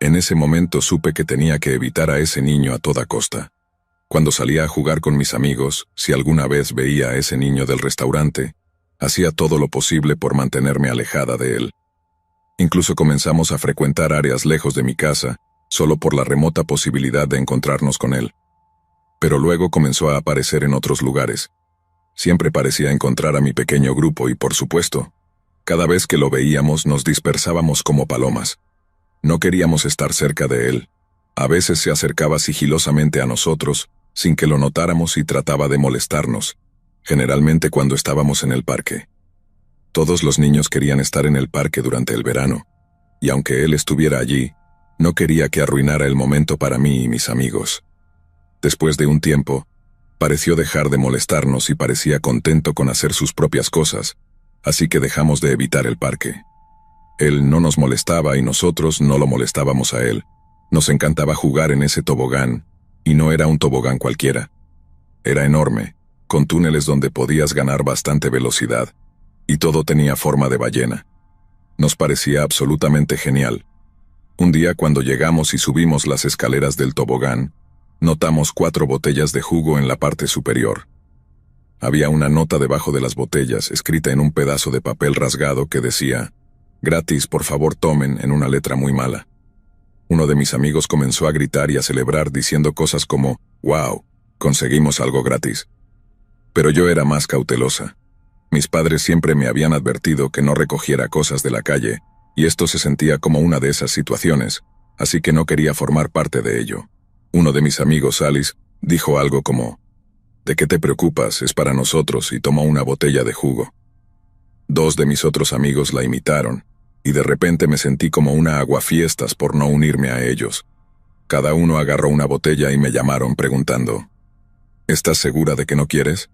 En ese momento supe que tenía que evitar a ese niño a toda costa. Cuando salía a jugar con mis amigos, si alguna vez veía a ese niño del restaurante, hacía todo lo posible por mantenerme alejada de él. Incluso comenzamos a frecuentar áreas lejos de mi casa, solo por la remota posibilidad de encontrarnos con él. Pero luego comenzó a aparecer en otros lugares. Siempre parecía encontrar a mi pequeño grupo y, por supuesto, cada vez que lo veíamos nos dispersábamos como palomas. No queríamos estar cerca de él. A veces se acercaba sigilosamente a nosotros, sin que lo notáramos y trataba de molestarnos, generalmente cuando estábamos en el parque. Todos los niños querían estar en el parque durante el verano, y aunque él estuviera allí, no quería que arruinara el momento para mí y mis amigos. Después de un tiempo, pareció dejar de molestarnos y parecía contento con hacer sus propias cosas, así que dejamos de evitar el parque. Él no nos molestaba y nosotros no lo molestábamos a él. Nos encantaba jugar en ese tobogán, y no era un tobogán cualquiera. Era enorme, con túneles donde podías ganar bastante velocidad, y todo tenía forma de ballena. Nos parecía absolutamente genial. Un día cuando llegamos y subimos las escaleras del tobogán, notamos 4 botellas de jugo en la parte superior. Había una nota debajo de las botellas, escrita en un pedazo de papel rasgado que decía, «Gratis, por favor tomen», en una letra muy mala. Uno de mis amigos comenzó a gritar y a celebrar diciendo cosas como, «Wow, conseguimos algo gratis». Pero yo era más cautelosa. Mis padres siempre me habían advertido que no recogiera cosas de la calle, y esto se sentía como una de esas situaciones, así que no quería formar parte de ello. Uno de mis amigos, Alice, dijo algo como, «¿De qué te preocupas? Es para nosotros», y tomó una botella de jugo. 2 de mis otros amigos la imitaron, y de repente me sentí como una aguafiestas por no unirme a ellos. Cada uno agarró una botella y me llamaron preguntando, «¿Estás segura de que no quieres?».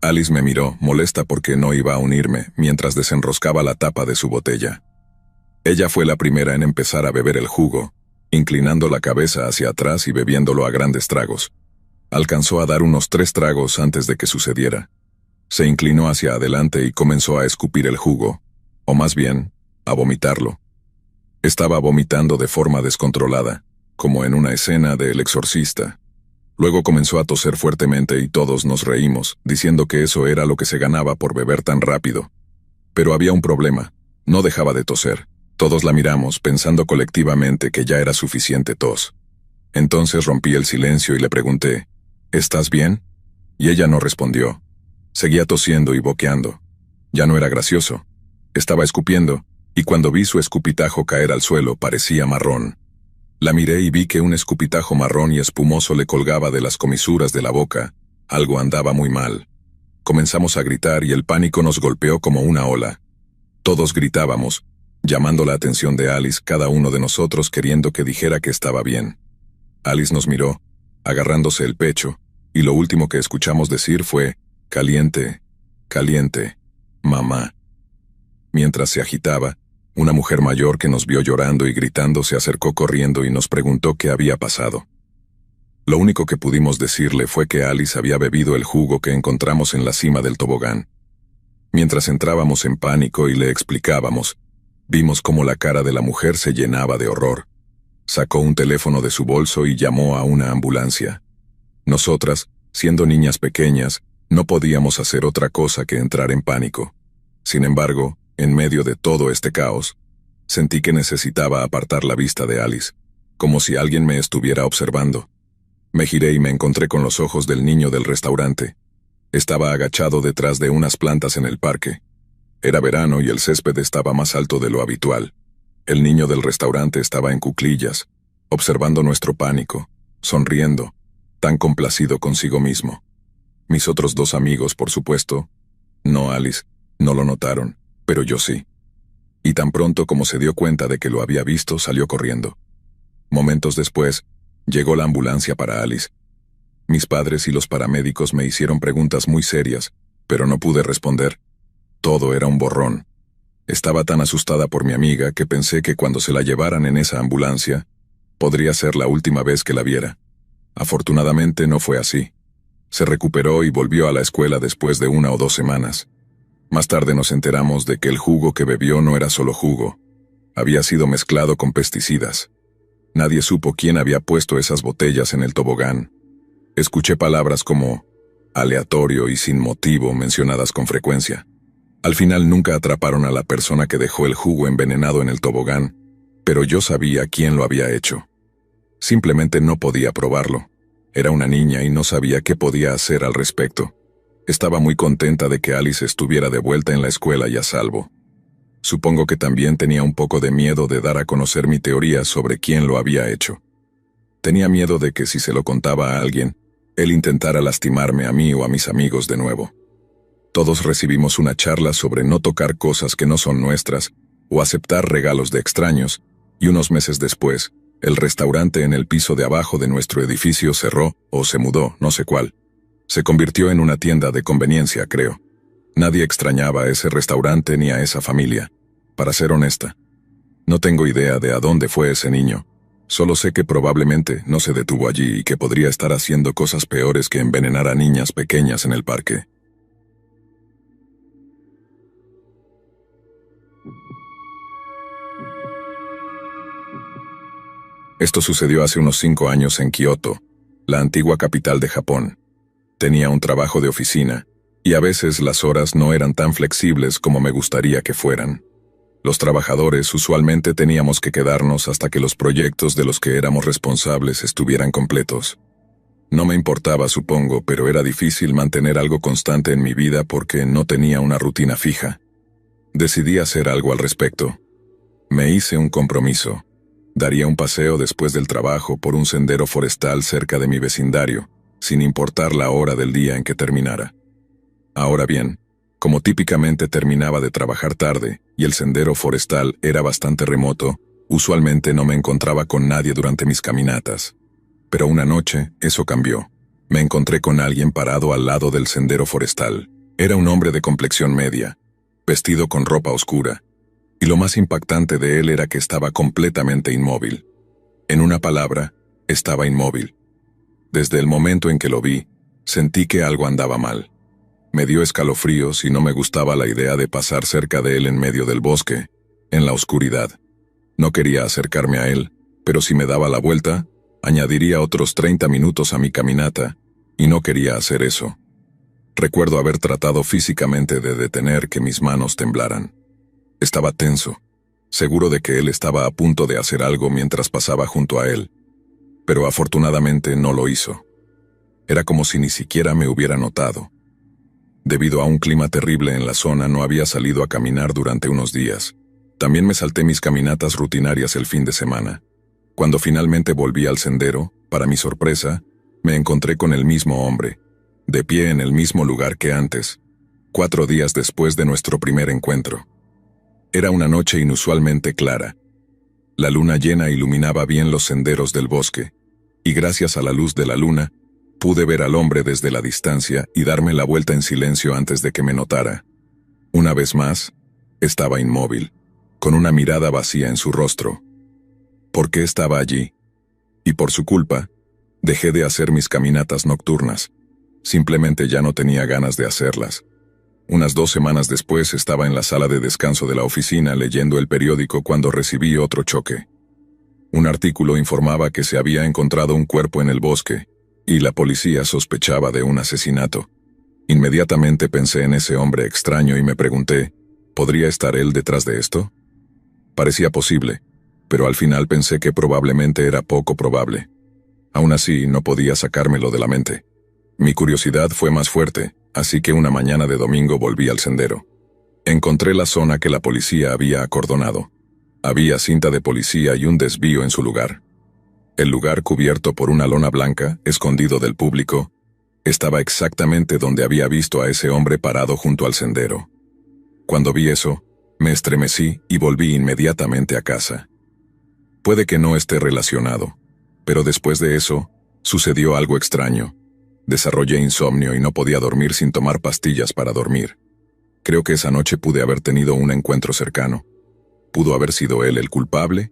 Alice me miró, molesta porque no iba a unirme, mientras desenroscaba la tapa de su botella. Ella fue la primera en empezar a beber el jugo, inclinando la cabeza hacia atrás y bebiéndolo a grandes tragos. Alcanzó a dar unos 3 tragos antes de que sucediera. Se inclinó hacia adelante y comenzó a escupir el jugo, o más bien, a vomitarlo. Estaba vomitando de forma descontrolada, como en una escena de El Exorcista. Luego comenzó a toser fuertemente y todos nos reímos, diciendo que eso era lo que se ganaba por beber tan rápido. Pero había un problema. No dejaba de toser. Todos la miramos, pensando colectivamente que ya era suficiente tos. Entonces rompí el silencio y le pregunté, ¿estás bien? Y ella no respondió. Seguía tosiendo y boqueando. Ya no era gracioso. Estaba escupiendo, y cuando vi su escupitajo caer al suelo parecía marrón. La miré y vi que un escupitajo marrón y espumoso le colgaba de las comisuras de la boca. Algo andaba muy mal. Comenzamos a gritar y el pánico nos golpeó como una ola. Todos gritábamos, llamando la atención de Alice, cada uno de nosotros queriendo que dijera que estaba bien. Alice nos miró, agarrándose el pecho, y lo último que escuchamos decir fue, «Caliente, caliente, mamá». Mientras se agitaba, una mujer mayor que nos vio llorando y gritando se acercó corriendo y nos preguntó qué había pasado. Lo único que pudimos decirle fue que Alice había bebido el jugo que encontramos en la cima del tobogán. Mientras entrábamos en pánico y le explicábamos, vimos cómo la cara de la mujer se llenaba de horror. Sacó un teléfono de su bolso y llamó a una ambulancia. Nosotras, siendo niñas pequeñas, no podíamos hacer otra cosa que entrar en pánico. Sin embargo, en medio de todo este caos, sentí que necesitaba apartar la vista de Alice, como si alguien me estuviera observando. Me giré y me encontré con los ojos del niño del restaurante. Estaba agachado detrás de unas plantas en el parque. Era verano y el césped estaba más alto de lo habitual. El niño del restaurante estaba en cuclillas, observando nuestro pánico, sonriendo, tan complacido consigo mismo. Mis otros dos amigos, por supuesto, no Alice, no lo notaron, pero yo sí. Y tan pronto como se dio cuenta de que lo había visto, salió corriendo. Momentos después, llegó la ambulancia para Alice. Mis padres y los paramédicos me hicieron preguntas muy serias, pero no pude responder. Todo era un borrón. Estaba tan asustada por mi amiga que pensé que cuando se la llevaran en esa ambulancia, podría ser la última vez que la viera. Afortunadamente no fue así. Se recuperó y volvió a la escuela después de 1 o 2 semanas. Más tarde nos enteramos de que el jugo que bebió no era solo jugo. Había sido mezclado con pesticidas. Nadie supo quién había puesto esas botellas en el tobogán. Escuché palabras como aleatorio y sin motivo mencionadas con frecuencia. Al final nunca atraparon a la persona que dejó el jugo envenenado en el tobogán, pero yo sabía quién lo había hecho. Simplemente no podía probarlo. Era una niña y no sabía qué podía hacer al respecto. Estaba muy contenta de que Alice estuviera de vuelta en la escuela y a salvo. Supongo que también tenía un poco de miedo de dar a conocer mi teoría sobre quién lo había hecho. Tenía miedo de que si se lo contaba a alguien, él intentara lastimarme a mí o a mis amigos de nuevo. Todos recibimos una charla sobre no tocar cosas que no son nuestras o aceptar regalos de extraños, y unos meses después, el restaurante en el piso de abajo de nuestro edificio cerró o se mudó, no sé cuál. Se convirtió en una tienda de conveniencia, creo. Nadie extrañaba a ese restaurante ni a esa familia. Para ser honesta, no tengo idea de a dónde fue ese niño. Solo sé que probablemente no se detuvo allí y que podría estar haciendo cosas peores que envenenar a niñas pequeñas en el parque. Esto sucedió hace unos 5 años en Kioto, la antigua capital de Japón. Tenía un trabajo de oficina, y a veces las horas no eran tan flexibles como me gustaría que fueran. Los trabajadores usualmente teníamos que quedarnos hasta que los proyectos de los que éramos responsables estuvieran completos. No me importaba, supongo, pero era difícil mantener algo constante en mi vida porque no tenía una rutina fija. Decidí hacer algo al respecto. Me hice un compromiso. Daría un paseo después del trabajo por un sendero forestal cerca de mi vecindario, sin importar la hora del día en que terminara. Ahora bien, como típicamente terminaba de trabajar tarde y el sendero forestal era bastante remoto, usualmente no me encontraba con nadie durante mis caminatas. Pero una noche, eso cambió. Me encontré con alguien parado al lado del sendero forestal. Era un hombre de complexión media, vestido con ropa oscura, y lo más impactante de él era que estaba completamente inmóvil. En una palabra, estaba inmóvil. Desde el momento en que lo vi, sentí que algo andaba mal. Me dio escalofríos y no me gustaba la idea de pasar cerca de él en medio del bosque, en la oscuridad. No quería acercarme a él, pero si me daba la vuelta, Añadiría otros 30 minutos a mi caminata, y no quería hacer eso. Recuerdo haber tratado físicamente de detener que mis manos temblaran. Estaba tenso, seguro de que él estaba a punto de hacer algo mientras pasaba junto a él, pero afortunadamente no lo hizo. Era como si ni siquiera me hubiera notado. Debido a un clima terrible en la zona, no había salido a caminar durante unos días. También me salté mis caminatas rutinarias el fin de semana. Cuando finalmente volví al sendero, para mi sorpresa, me encontré con el mismo hombre, de pie en el mismo lugar que antes, 4 días después de nuestro primer encuentro. Era una noche inusualmente clara. La luna llena iluminaba bien los senderos del bosque, y gracias a la luz de la luna, pude ver al hombre desde la distancia y darme la vuelta en silencio antes de que me notara. Una vez más, estaba inmóvil, con una mirada vacía en su rostro. ¿Por qué estaba allí? Y por su culpa, dejé de hacer mis caminatas nocturnas. Simplemente ya no tenía ganas de hacerlas. Unas 2 semanas después estaba en la sala de descanso de la oficina leyendo el periódico cuando recibí otro choque. Un artículo informaba que se había encontrado un cuerpo en el bosque, y la policía sospechaba de un asesinato. Inmediatamente pensé en ese hombre extraño y me pregunté, ¿podría estar él detrás de esto? Parecía posible, pero al final pensé que probablemente era poco probable. Aún así, no podía sacármelo de la mente. Mi curiosidad fue más fuerte, así que una mañana de domingo volví al sendero. Encontré la zona que la policía había acordonado. Había cinta de policía y un desvío en su lugar. El lugar, cubierto por una lona blanca, escondido del público, estaba exactamente donde había visto a ese hombre parado junto al sendero. Cuando vi eso, me estremecí y volví inmediatamente a casa. Puede que no esté relacionado, pero después de eso, sucedió algo extraño. Desarrollé insomnio y no podía dormir sin tomar pastillas para dormir. Creo que esa noche pude haber tenido un encuentro cercano. ¿Pudo haber sido él el culpable?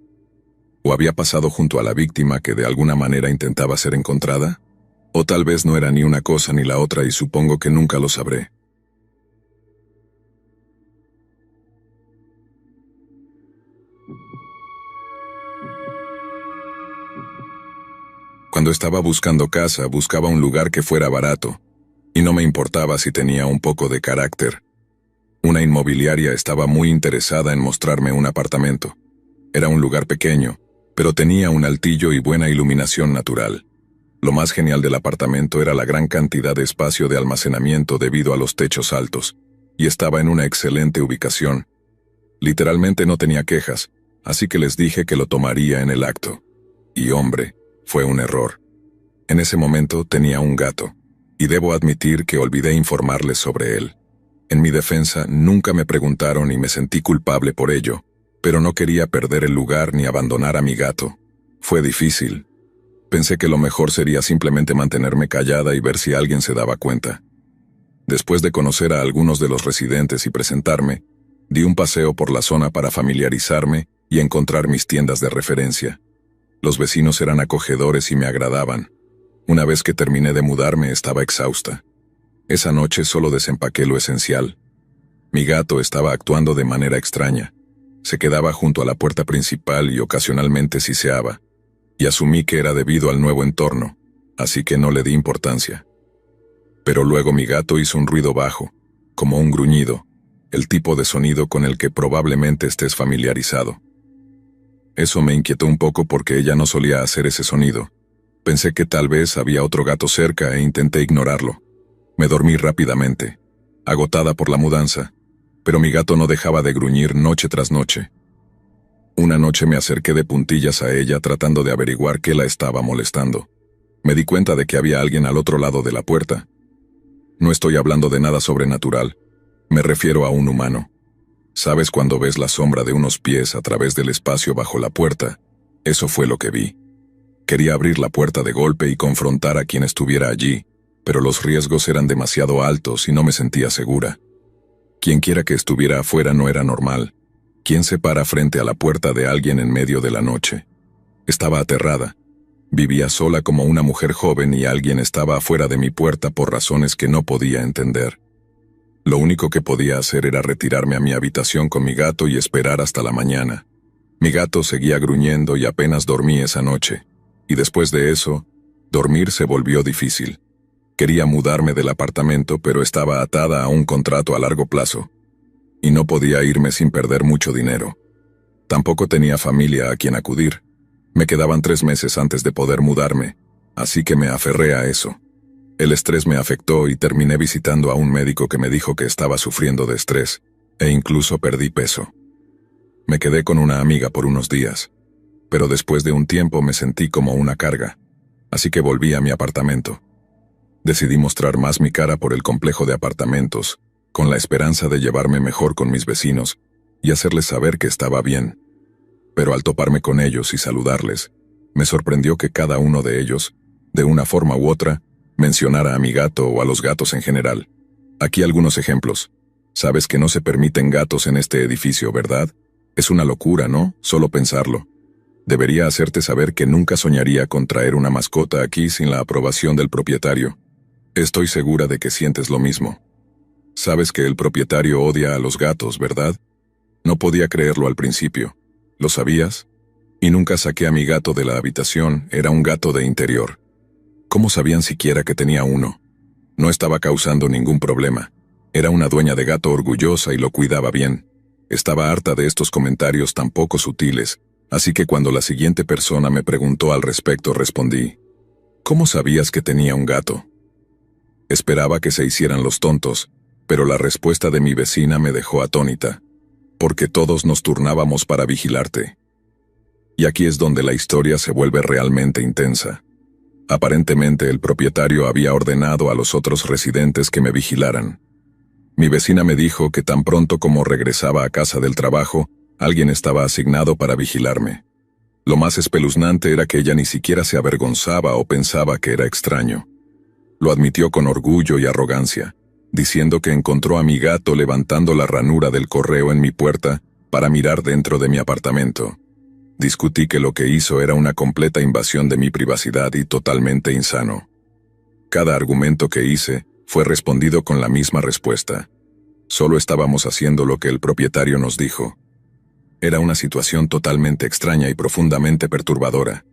¿O había pasado junto a la víctima que de alguna manera intentaba ser encontrada? O tal vez no era ni una cosa ni la otra y supongo que nunca lo sabré. Cuando estaba buscando casa, buscaba un lugar que fuera barato, y no me importaba si tenía un poco de carácter. Una inmobiliaria estaba muy interesada en mostrarme un apartamento. Era un lugar pequeño, pero tenía un altillo y buena iluminación natural. Lo más genial del apartamento era la gran cantidad de espacio de almacenamiento debido a los techos altos, y estaba en una excelente ubicación. Literalmente no tenía quejas, así que les dije que lo tomaría en el acto. Y hombre, fue un error. En ese momento tenía un gato, y debo admitir que olvidé informarles sobre él. En mi defensa, nunca me preguntaron y me sentí culpable por ello, pero no quería perder el lugar ni abandonar a mi gato. Fue difícil. Pensé que lo mejor sería simplemente mantenerme callada y ver si alguien se daba cuenta. Después de conocer a algunos de los residentes y presentarme, di un paseo por la zona para familiarizarme y encontrar mis tiendas de referencia. Los vecinos eran acogedores y me agradaban. Una vez que terminé de mudarme, estaba exhausta. Esa noche solo desempaqué lo esencial. Mi gato estaba actuando de manera extraña. Se quedaba junto a la puerta principal y ocasionalmente siseaba, y asumí que era debido al nuevo entorno, así que no le di importancia. Pero luego mi gato hizo un ruido bajo, como un gruñido, el tipo de sonido con el que probablemente estés familiarizado. Eso me inquietó un poco porque ella no solía hacer ese sonido. Pensé que tal vez había otro gato cerca e intenté ignorarlo. Me dormí rápidamente, agotada por la mudanza, pero mi gato no dejaba de gruñir noche tras noche. Una noche me acerqué de puntillas a ella tratando de averiguar qué la estaba molestando. Me di cuenta de que había alguien al otro lado de la puerta. No estoy hablando de nada sobrenatural, me refiero a un humano. ¿Sabes cuando ves la sombra de unos pies a través del espacio bajo la puerta? Eso fue lo que vi. Quería abrir la puerta de golpe y confrontar a quien estuviera allí, pero los riesgos eran demasiado altos y no me sentía segura. Quienquiera que estuviera afuera no era normal. ¿Quién se para frente a la puerta de alguien en medio de la noche? Estaba aterrada. Vivía sola como una mujer joven y alguien estaba afuera de mi puerta por razones que no podía entender. Lo único que podía hacer era retirarme a mi habitación con mi gato y esperar hasta la mañana. Mi gato seguía gruñendo y apenas dormí esa noche. Y después de eso, dormir se volvió difícil. Quería mudarme del apartamento, pero estaba atada a un contrato a largo plazo. Y no podía irme sin perder mucho dinero. Tampoco tenía familia a quien acudir. Me quedaban 3 meses antes de poder mudarme, así que me aferré a eso. El estrés me afectó y terminé visitando a un médico que me dijo que estaba sufriendo de estrés, e incluso perdí peso. Me quedé con una amiga por unos días, pero después de un tiempo me sentí como una carga, así que volví a mi apartamento. Decidí mostrar más mi cara por el complejo de apartamentos, con la esperanza de llevarme mejor con mis vecinos y hacerles saber que estaba bien. Pero al toparme con ellos y saludarles, me sorprendió que cada uno de ellos, de una forma u otra, mencionara a mi gato o a los gatos en general. Aquí algunos ejemplos. Sabes que no se permiten gatos en este edificio, ¿verdad? Es una locura, ¿no? Solo pensarlo. Debería hacerte saber que nunca soñaría con traer una mascota aquí sin la aprobación del propietario. Estoy segura de que sientes lo mismo. Sabes que el propietario odia a los gatos, ¿verdad? No podía creerlo al principio. ¿Lo sabías? Y nunca saqué a mi gato de la habitación, era un gato de interior. ¿Cómo sabían siquiera que tenía uno? No estaba causando ningún problema. Era una dueña de gato orgullosa y lo cuidaba bien. Estaba harta de estos comentarios tan poco sutiles, así que cuando la siguiente persona me preguntó al respecto respondí: ¿cómo sabías que tenía un gato? Esperaba que se hicieran los tontos, pero la respuesta de mi vecina me dejó atónita. Porque todos nos turnábamos para vigilarte. Y aquí es donde la historia se vuelve realmente intensa. Aparentemente el propietario había ordenado a los otros residentes que me vigilaran. Mi vecina me dijo que tan pronto como regresaba a casa del trabajo, alguien estaba asignado para vigilarme. Lo más espeluznante era que ella ni siquiera se avergonzaba o pensaba que era extraño. Lo admitió con orgullo y arrogancia, diciendo que encontró a mi gato levantando la ranura del correo en mi puerta para mirar dentro de mi apartamento. Discutí que lo que hizo era una completa invasión de mi privacidad y totalmente insano. Cada argumento que hice fue respondido con la misma respuesta. Solo estábamos haciendo lo que el propietario nos dijo. Era una situación totalmente extraña y profundamente perturbadora.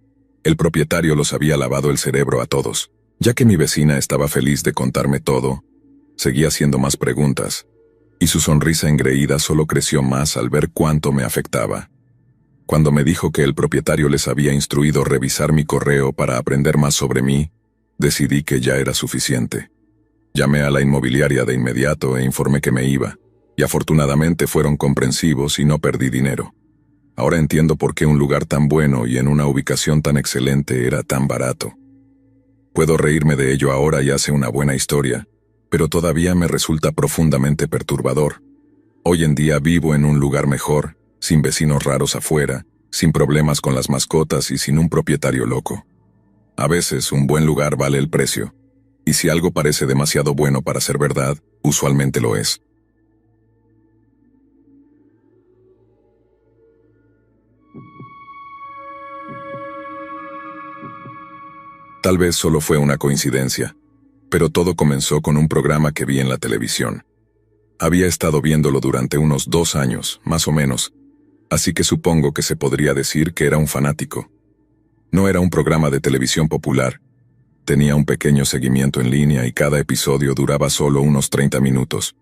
El propietario los había lavado el cerebro a todos. Ya que mi vecina estaba feliz de contarme todo, seguía haciendo más preguntas, y su sonrisa engreída solo creció más al ver cuánto me afectaba. Cuando me dijo que el propietario les había instruido revisar mi correo para aprender más sobre mí, decidí que ya era suficiente. Llamé a la inmobiliaria de inmediato e informé que me iba, y afortunadamente fueron comprensivos y no perdí dinero. Ahora entiendo por qué un lugar tan bueno y en una ubicación tan excelente era tan barato. Puedo reírme de ello ahora y hace una buena historia, pero todavía me resulta profundamente perturbador. Hoy en día vivo en un lugar mejor, sin vecinos raros afuera, sin problemas con las mascotas y sin un propietario loco. A veces un buen lugar vale el precio, y si algo parece demasiado bueno para ser verdad, usualmente lo es. Tal vez solo fue una coincidencia, pero todo comenzó con un programa que vi en la televisión. Había estado viéndolo durante unos 2 años, más o menos, así que supongo que se podría decir que era un fanático. No era un programa de televisión popular, tenía un pequeño seguimiento en línea y cada episodio duraba solo unos 30 minutos.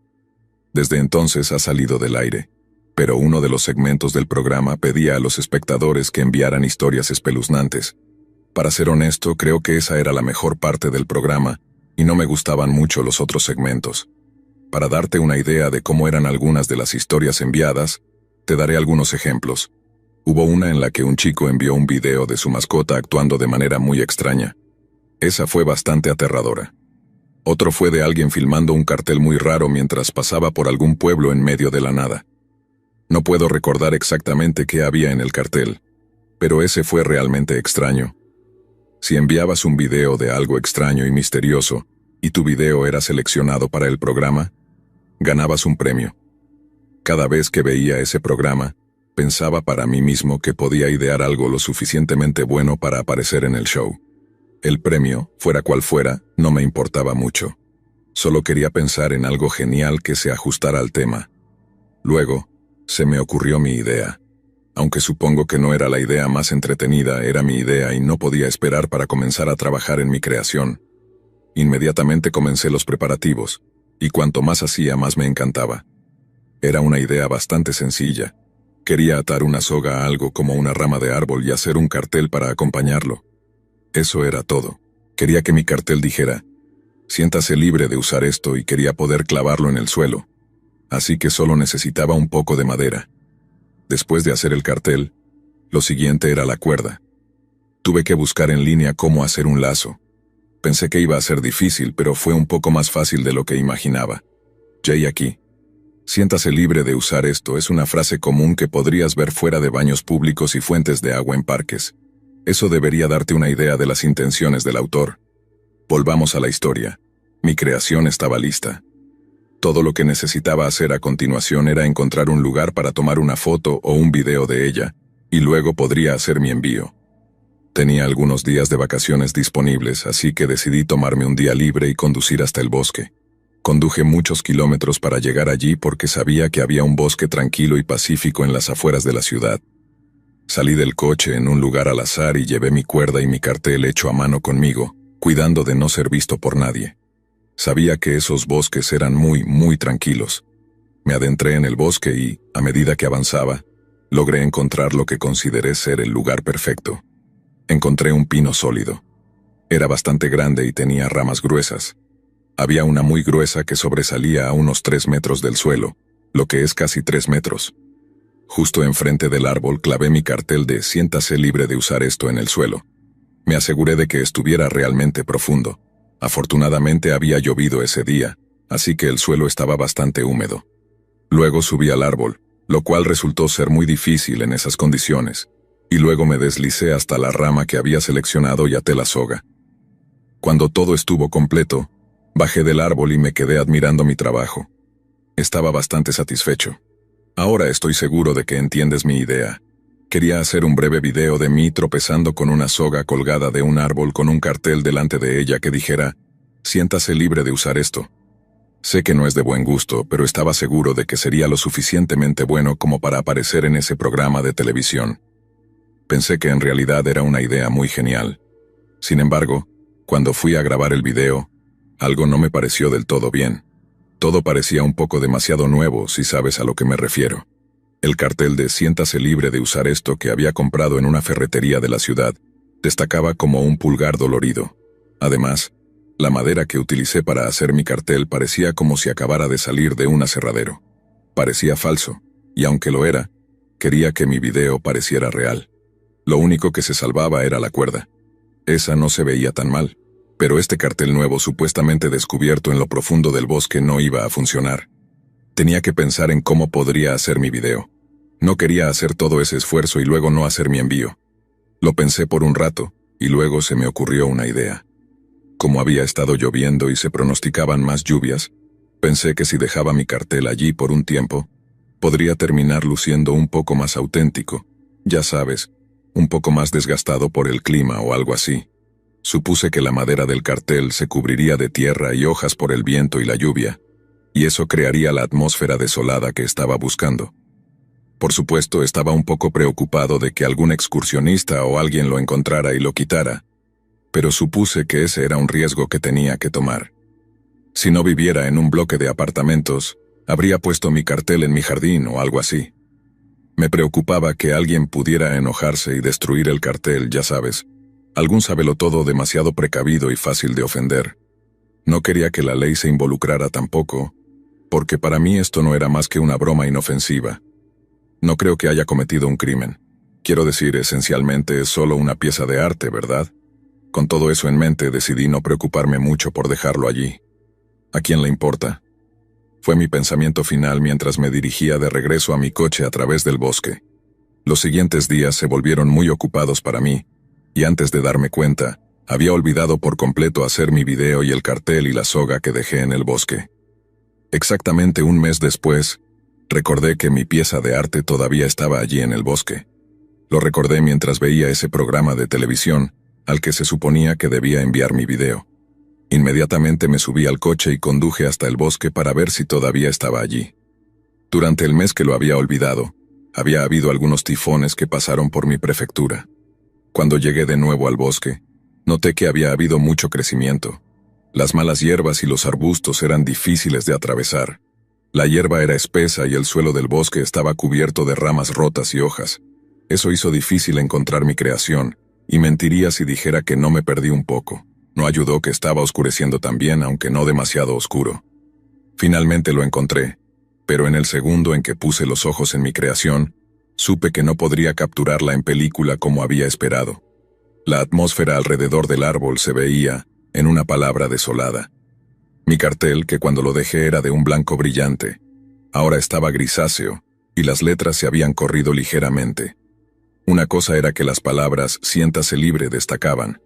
Desde entonces ha salido del aire, pero uno de los segmentos del programa pedía a los espectadores que enviaran historias espeluznantes. Para ser honesto, creo que esa era la mejor parte del programa, y no me gustaban mucho los otros segmentos. Para darte una idea de cómo eran algunas de las historias enviadas, te daré algunos ejemplos. Hubo una en la que un chico envió un video de su mascota actuando de manera muy extraña. Esa fue bastante aterradora. Otro fue de alguien filmando un cartel muy raro mientras pasaba por algún pueblo en medio de la nada. No puedo recordar exactamente qué había en el cartel, pero ese fue realmente extraño. Si enviabas un video de algo extraño y misterioso, y tu video era seleccionado para el programa, ganabas un premio. Cada vez que veía ese programa, pensaba para mí mismo que podía idear algo lo suficientemente bueno para aparecer en el show. El premio, fuera cual fuera, no me importaba mucho. Solo quería pensar en algo genial que se ajustara al tema. Luego, se me ocurrió mi idea. Aunque supongo que no era la idea más entretenida, era mi idea y no podía esperar para comenzar a trabajar en mi creación. Inmediatamente comencé los preparativos, y cuanto más hacía, más me encantaba. Era una idea bastante sencilla. Quería atar una soga a algo como una rama de árbol y hacer un cartel para acompañarlo. Eso era todo. Quería que mi cartel dijera: siéntase libre de usar esto, y quería poder clavarlo en el suelo. Así que solo necesitaba un poco de madera. Después de hacer el cartel, lo siguiente era la cuerda. Tuve que buscar en línea cómo hacer un lazo. Pensé que iba a ser difícil, pero fue un poco más fácil de lo que imaginaba. Jay aquí. Siéntase libre de usar esto es una frase común que podrías ver fuera de baños públicos y fuentes de agua en parques. Eso debería darte una idea de las intenciones del autor. Volvamos a la historia. Mi creación estaba lista. Todo lo que necesitaba hacer a continuación era encontrar un lugar para tomar una foto o un video de ella, y luego podría hacer mi envío. Tenía algunos días de vacaciones disponibles, así que decidí tomarme un día libre y conducir hasta el bosque. Conduje muchos kilómetros para llegar allí porque sabía que había un bosque tranquilo y pacífico en las afueras de la ciudad. Salí del coche en un lugar al azar y llevé mi cuerda y mi cartel hecho a mano conmigo, cuidando de no ser visto por nadie. Sabía que esos bosques eran muy tranquilos. Me adentré en el bosque y, a medida que avanzaba, logré encontrar lo que consideré ser el lugar perfecto. Encontré un pino sólido. Era bastante grande y tenía ramas gruesas. Había una muy gruesa que sobresalía a unos 3 metros del suelo, lo que es casi 3 metros. Justo enfrente del árbol clavé mi cartel de siéntase libre de usar esto en el suelo. Me aseguré de que estuviera realmente profundo. Afortunadamente había llovido ese día, así que el suelo estaba bastante húmedo. Luego subí al árbol, lo cual resultó ser muy difícil en esas condiciones, y luego me deslicé hasta la rama que había seleccionado y até la soga. Cuando todo estuvo completo, bajé del árbol y me quedé admirando mi trabajo. Estaba bastante satisfecho. Ahora estoy seguro de que entiendes mi idea. Quería hacer un breve video de mí tropezando con una soga colgada de un árbol con un cartel delante de ella que dijera: siéntase libre de usar esto. Sé que no es de buen gusto, pero estaba seguro de que sería lo suficientemente bueno como para aparecer en ese programa de televisión. Pensé que en realidad era una idea muy genial. Sin embargo, cuando fui a grabar el video, algo no me pareció del todo bien. Todo parecía un poco demasiado nuevo, si sabes a lo que me refiero. El cartel de siéntase libre de usar esto que había comprado en una ferretería de la ciudad destacaba como un pulgar dolorido. Además, la madera que utilicé para hacer mi cartel parecía como si acabara de salir de un aserradero. Parecía falso, y aunque lo era, quería que mi video pareciera real. Lo único que se salvaba era la cuerda. Esa no se veía tan mal, pero este cartel nuevo supuestamente descubierto en lo profundo del bosque no iba a funcionar. Tenía que pensar en cómo podría hacer mi video. No quería hacer todo ese esfuerzo y luego no hacer mi envío. Lo pensé por un rato, y luego se me ocurrió una idea. Como había estado lloviendo y se pronosticaban más lluvias, pensé que si dejaba mi cartel allí por un tiempo, podría terminar luciendo un poco más auténtico, ya sabes, un poco más desgastado por el clima o algo así. Supuse que la madera del cartel se cubriría de tierra y hojas por el viento y la lluvia, y eso crearía la atmósfera desolada que estaba buscando. Por supuesto, estaba un poco preocupado de que algún excursionista o alguien lo encontrara y lo quitara, pero supuse que ese era un riesgo que tenía que tomar. Si no viviera en un bloque de apartamentos, habría puesto mi cartel en mi jardín o algo así. Me preocupaba que alguien pudiera enojarse y destruir el cartel, ya sabes, algún sabelotodo demasiado precavido y fácil de ofender. No quería que la ley se involucrara tampoco, porque para mí esto no era más que una broma inofensiva. No creo que haya cometido un crimen. Quiero decir, esencialmente es solo una pieza de arte, ¿verdad? Con todo eso en mente, decidí no preocuparme mucho por dejarlo allí. ¿A quién le importa? Fue mi pensamiento final mientras me dirigía de regreso a mi coche a través del bosque. Los siguientes días se volvieron muy ocupados para mí, y antes de darme cuenta, había olvidado por completo hacer mi video y el cartel y la soga que dejé en el bosque. Exactamente un mes después, recordé que mi pieza de arte todavía estaba allí en el bosque. Lo recordé mientras veía ese programa de televisión al que se suponía que debía enviar mi video. Inmediatamente me subí al coche y conduje hasta el bosque para ver si todavía estaba allí. Durante el mes que lo había olvidado, Había habido algunos tifones que pasaron por mi prefectura. Cuando llegué de nuevo al bosque, noté que había habido mucho crecimiento. Las malas hierbas y los arbustos eran difíciles de atravesar. La hierba era espesa y el suelo del bosque estaba cubierto de ramas rotas y hojas. Eso hizo difícil encontrar mi creación, y mentiría si dijera que no me perdí un poco. No ayudó que estaba oscureciendo también, aunque no demasiado oscuro. Finalmente lo encontré, pero en el segundo en que puse los ojos en mi creación, supe que no podría capturarla en película como había esperado. La atmósfera alrededor del árbol se veía, en una palabra, desolada. Mi cartel, que cuando lo dejé era de un blanco brillante, ahora estaba grisáceo, y las letras se habían corrido ligeramente. Una cosa era que las palabras «siéntase libre» destacaban,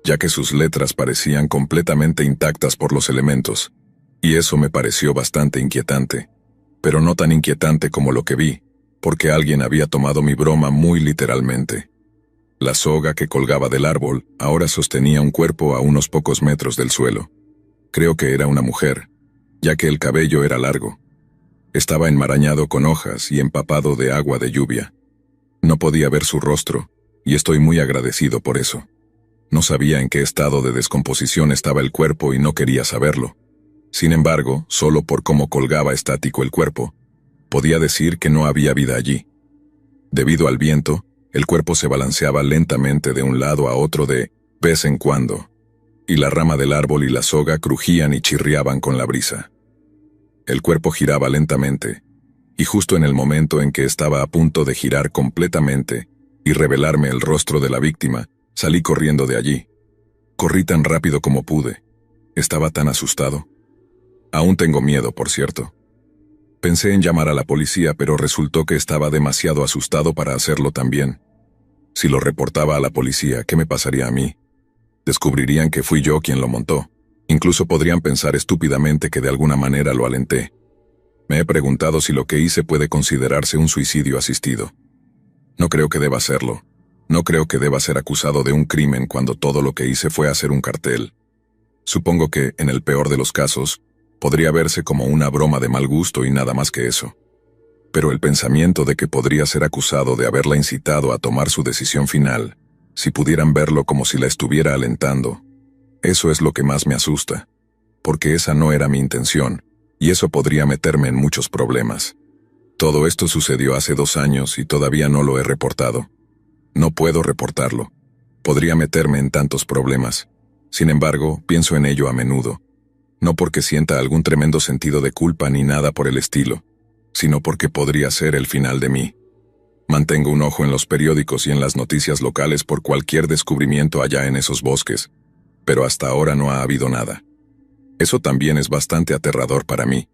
ya que sus letras parecían completamente intactas por los elementos, y eso me pareció bastante inquietante, pero no tan inquietante como lo que vi, porque alguien había tomado mi broma muy literalmente. La soga que colgaba del árbol ahora sostenía un cuerpo a unos pocos metros del suelo. Creo que era una mujer, ya que el cabello era largo. Estaba enmarañado con hojas y empapado de agua de lluvia. No podía ver su rostro, y estoy muy agradecido por eso. No sabía en qué estado de descomposición estaba el cuerpo y no quería saberlo. Sin embargo, solo por cómo colgaba estático el cuerpo, podía decir que no había vida allí. Debido al viento, el cuerpo se balanceaba lentamente de un lado a otro de vez en cuando, y la rama del árbol y la soga crujían y chirriaban con la brisa. El cuerpo giraba lentamente, y justo en el momento en que estaba a punto de girar completamente y revelarme el rostro de la víctima, salí corriendo de allí. Corrí tan rápido como pude. Estaba tan asustado. Aún tengo miedo, por cierto. Pensé en llamar a la policía, pero resultó que estaba demasiado asustado para hacerlo también. Si lo reportaba a la policía, ¿qué me pasaría a mí? Descubrirían que fui yo quien lo montó. Incluso podrían pensar estúpidamente que de alguna manera lo alenté. Me he preguntado si lo que hice puede considerarse un suicidio asistido. No creo que deba serlo. No creo que deba ser acusado de un crimen cuando todo lo que hice fue hacer un cartel. Supongo que, en el peor de los casos, podría verse como una broma de mal gusto y nada más que eso. Pero el pensamiento de que podría ser acusado de haberla incitado a tomar su decisión final, si pudieran verlo como si la estuviera alentando, eso es lo que más me asusta, porque esa no era mi intención, y eso podría meterme en muchos problemas. Todo esto sucedió hace 2 años y todavía no lo he reportado. No puedo reportarlo. Podría meterme en tantos problemas. Sin embargo, pienso en ello a menudo. No porque sienta algún tremendo sentido de culpa ni nada por el estilo, sino porque podría ser el final de mí. Mantengo un ojo en los periódicos y en las noticias locales por cualquier descubrimiento allá en esos bosques, pero hasta ahora no ha habido nada. Eso también es bastante aterrador para mí,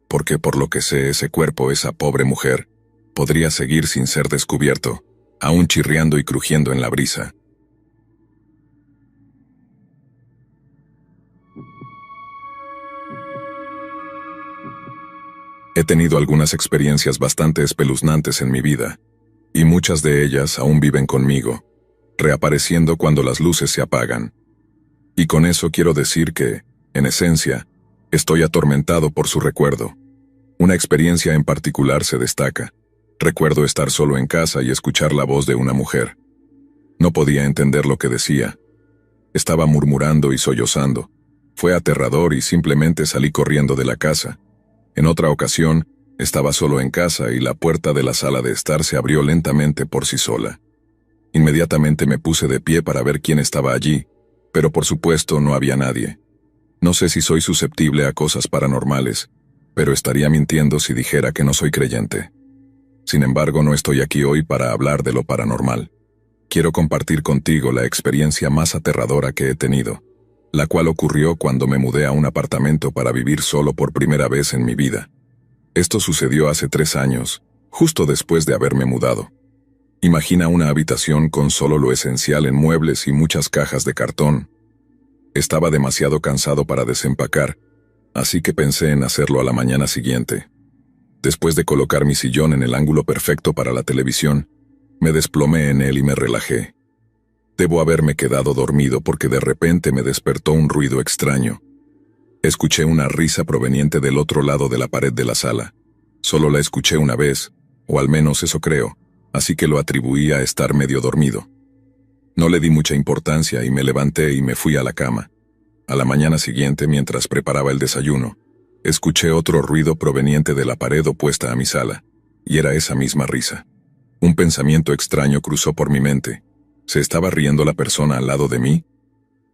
porque por lo que sé ese cuerpo, esa pobre mujer, podría seguir sin ser descubierto, aún chirriando y crujiendo en la brisa. He tenido algunas experiencias bastante espeluznantes en mi vida, y muchas de ellas aún viven conmigo, reapareciendo cuando las luces se apagan. Y con eso quiero decir que, en esencia, estoy atormentado por su recuerdo. Una experiencia en particular se destaca. Recuerdo estar solo en casa y escuchar la voz de una mujer. No podía entender lo que decía. Estaba murmurando y sollozando. Fue aterrador y simplemente salí corriendo de la casa. En otra ocasión, estaba solo en casa y la puerta de la sala de estar se abrió lentamente por sí sola. Inmediatamente me puse de pie para ver quién estaba allí, pero por supuesto no había nadie. No sé si soy susceptible a cosas paranormales, pero estaría mintiendo si dijera que no soy creyente. Sin embargo, no estoy aquí hoy para hablar de lo paranormal. Quiero compartir contigo la experiencia más aterradora que he tenido, la cual ocurrió cuando me mudé a un apartamento para vivir solo por primera vez en mi vida. Esto sucedió hace 3 años, justo después de haberme mudado. Imagina una habitación con solo lo esencial en muebles y muchas cajas de cartón. Estaba demasiado cansado para desempacar, así que pensé en hacerlo a la mañana siguiente. Después de colocar mi sillón en el ángulo perfecto para la televisión, me desplomé en él y me relajé. Debo haberme quedado dormido porque de repente me despertó un ruido extraño. Escuché una risa proveniente del otro lado de la pared de la sala. Solo la escuché una vez, o al menos eso creo, así que lo atribuí a estar medio dormido. No le di mucha importancia y me levanté y me fui a la cama. A la mañana siguiente, mientras preparaba el desayuno, escuché otro ruido proveniente de la pared opuesta a mi sala, y era esa misma risa. Un pensamiento extraño cruzó por mi mente. ¿Se estaba riendo la persona al lado de mí?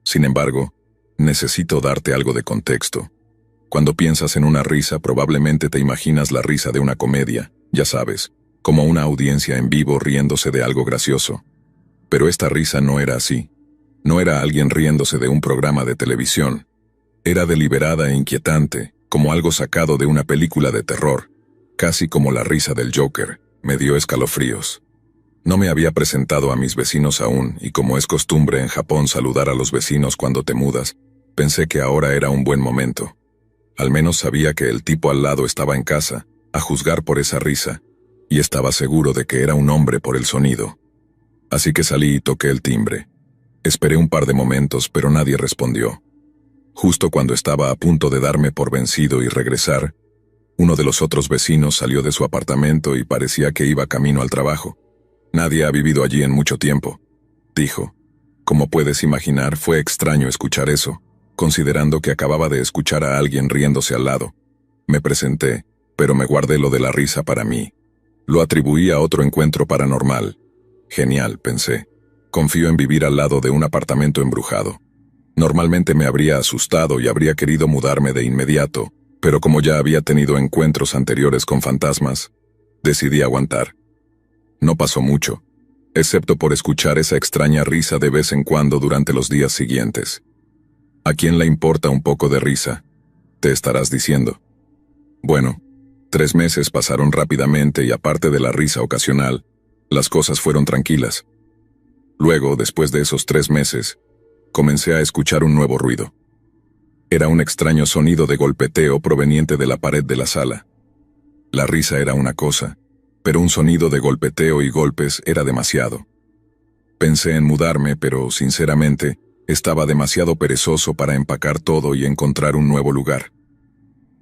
Sin embargo, necesito darte algo de contexto. Cuando piensas en una risa, probablemente te imaginas la risa de una comedia, ya sabes, como una audiencia en vivo riéndose de algo gracioso. Pero esta risa no era así. No era alguien riéndose de un programa de televisión. Era deliberada e inquietante, como algo sacado de una película de terror, casi como la risa del Joker. Me dio escalofríos. No me había presentado a mis vecinos aún, y como es costumbre en Japón saludar a los vecinos cuando te mudas, pensé que ahora era un buen momento. Al menos sabía que el tipo al lado estaba en casa, a juzgar por esa risa, y estaba seguro de que era un hombre por el sonido. Así que salí y toqué el timbre. Esperé un par de momentos, pero nadie respondió. Justo cuando estaba a punto de darme por vencido y regresar, uno de los otros vecinos salió de su apartamento y parecía que iba camino al trabajo. Nadie ha vivido allí en mucho tiempo, dijo. Como puedes imaginar, fue extraño escuchar eso, considerando que acababa de escuchar a alguien riéndose al lado. Me presenté, pero me guardé lo de la risa para mí. Lo atribuí a otro encuentro paranormal. Genial, pensé. Confío en vivir al lado de un apartamento embrujado. Normalmente me habría asustado y habría querido mudarme de inmediato, pero como ya había tenido encuentros anteriores con fantasmas, decidí aguantar. No pasó mucho, excepto por escuchar esa extraña risa de vez en cuando durante los días siguientes. ¿A quién le importa un poco de risa?, te estarás diciendo. Bueno, 3 meses pasaron rápidamente y aparte de la risa ocasional, las cosas fueron tranquilas. Luego, después de esos 3 meses, comencé a escuchar un nuevo ruido. Era un extraño sonido de golpeteo proveniente de la pared de la sala. La risa era una cosa, pero un sonido de golpeteo y golpes era demasiado. Pensé en mudarme, pero, sinceramente, estaba demasiado perezoso para empacar todo y encontrar un nuevo lugar.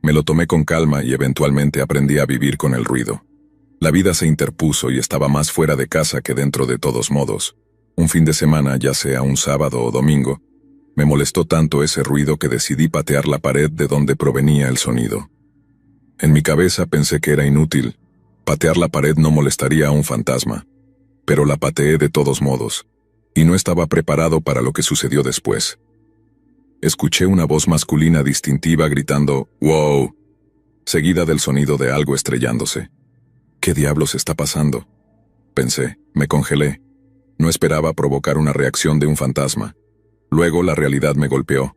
Me lo tomé con calma y eventualmente aprendí a vivir con el ruido. La vida se interpuso y estaba más fuera de casa que dentro de todos modos. Un fin de semana, ya sea un sábado o domingo, me molestó tanto ese ruido que decidí patear la pared de donde provenía el sonido. En mi cabeza pensé que era inútil. Patear la pared no molestaría a un fantasma. Pero la pateé de todos modos, y no estaba preparado para lo que sucedió después. Escuché una voz masculina distintiva gritando «¡Wow!», seguida del sonido de algo estrellándose. ¿Qué diablos está pasando?, pensé. Me congelé. No esperaba provocar una reacción de un fantasma. Luego la realidad me golpeó.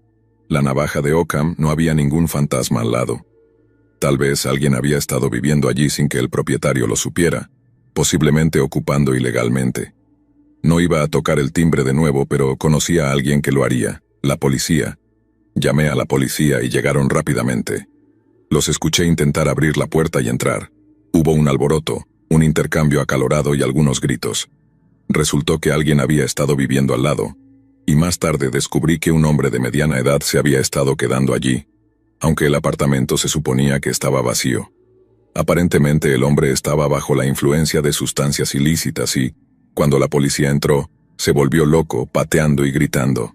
La navaja de Occam, no había ningún fantasma al lado. Tal vez alguien había estado viviendo allí sin que el propietario lo supiera, posiblemente ocupando ilegalmente. No iba a tocar el timbre de nuevo, pero conocía a alguien que lo haría, la policía. Llamé a la policía y llegaron rápidamente. Los escuché intentar abrir la puerta y entrar. Hubo un alboroto, un intercambio acalorado y algunos gritos. Resultó que alguien había estado viviendo al lado, y más tarde descubrí que un hombre de mediana edad se había estado quedando allí, aunque el apartamento se suponía que estaba vacío. Aparentemente el hombre estaba bajo la influencia de sustancias ilícitas y, cuando la policía entró, se volvió loco, pateando y gritando.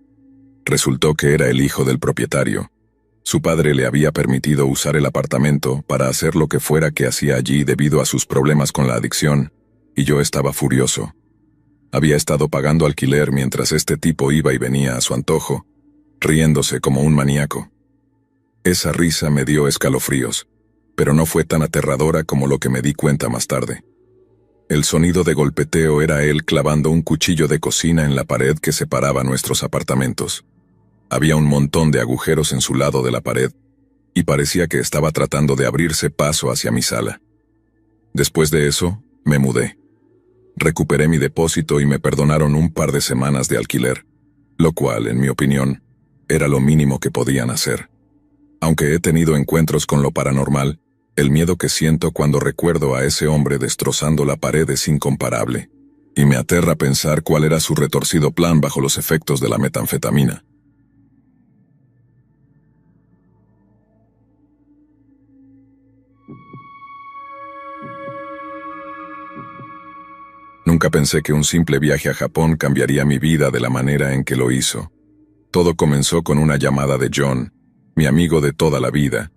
Resultó que era el hijo del propietario. Su padre le había permitido usar el apartamento para hacer lo que fuera que hacía allí debido a sus problemas con la adicción, y yo estaba furioso. Había estado pagando alquiler mientras este tipo iba y venía a su antojo, riéndose como un maníaco. Esa risa me dio escalofríos, pero no fue tan aterradora como lo que me di cuenta más tarde. El sonido de golpeteo era él clavando un cuchillo de cocina en la pared que separaba nuestros apartamentos. Había un montón de agujeros en su lado de la pared, y parecía que estaba tratando de abrirse paso hacia mi sala. Después de eso, me mudé. Recuperé mi depósito y me perdonaron un par de semanas de alquiler, lo cual, en mi opinión, era lo mínimo que podían hacer. Aunque he tenido encuentros con lo paranormal, el miedo que siento cuando recuerdo a ese hombre destrozando la pared es incomparable, y me aterra pensar cuál era su retorcido plan bajo los efectos de la metanfetamina. Nunca pensé que un simple viaje a Japón cambiaría mi vida de la manera en que lo hizo. Todo comenzó con una llamada de John, mi amigo de toda la vida,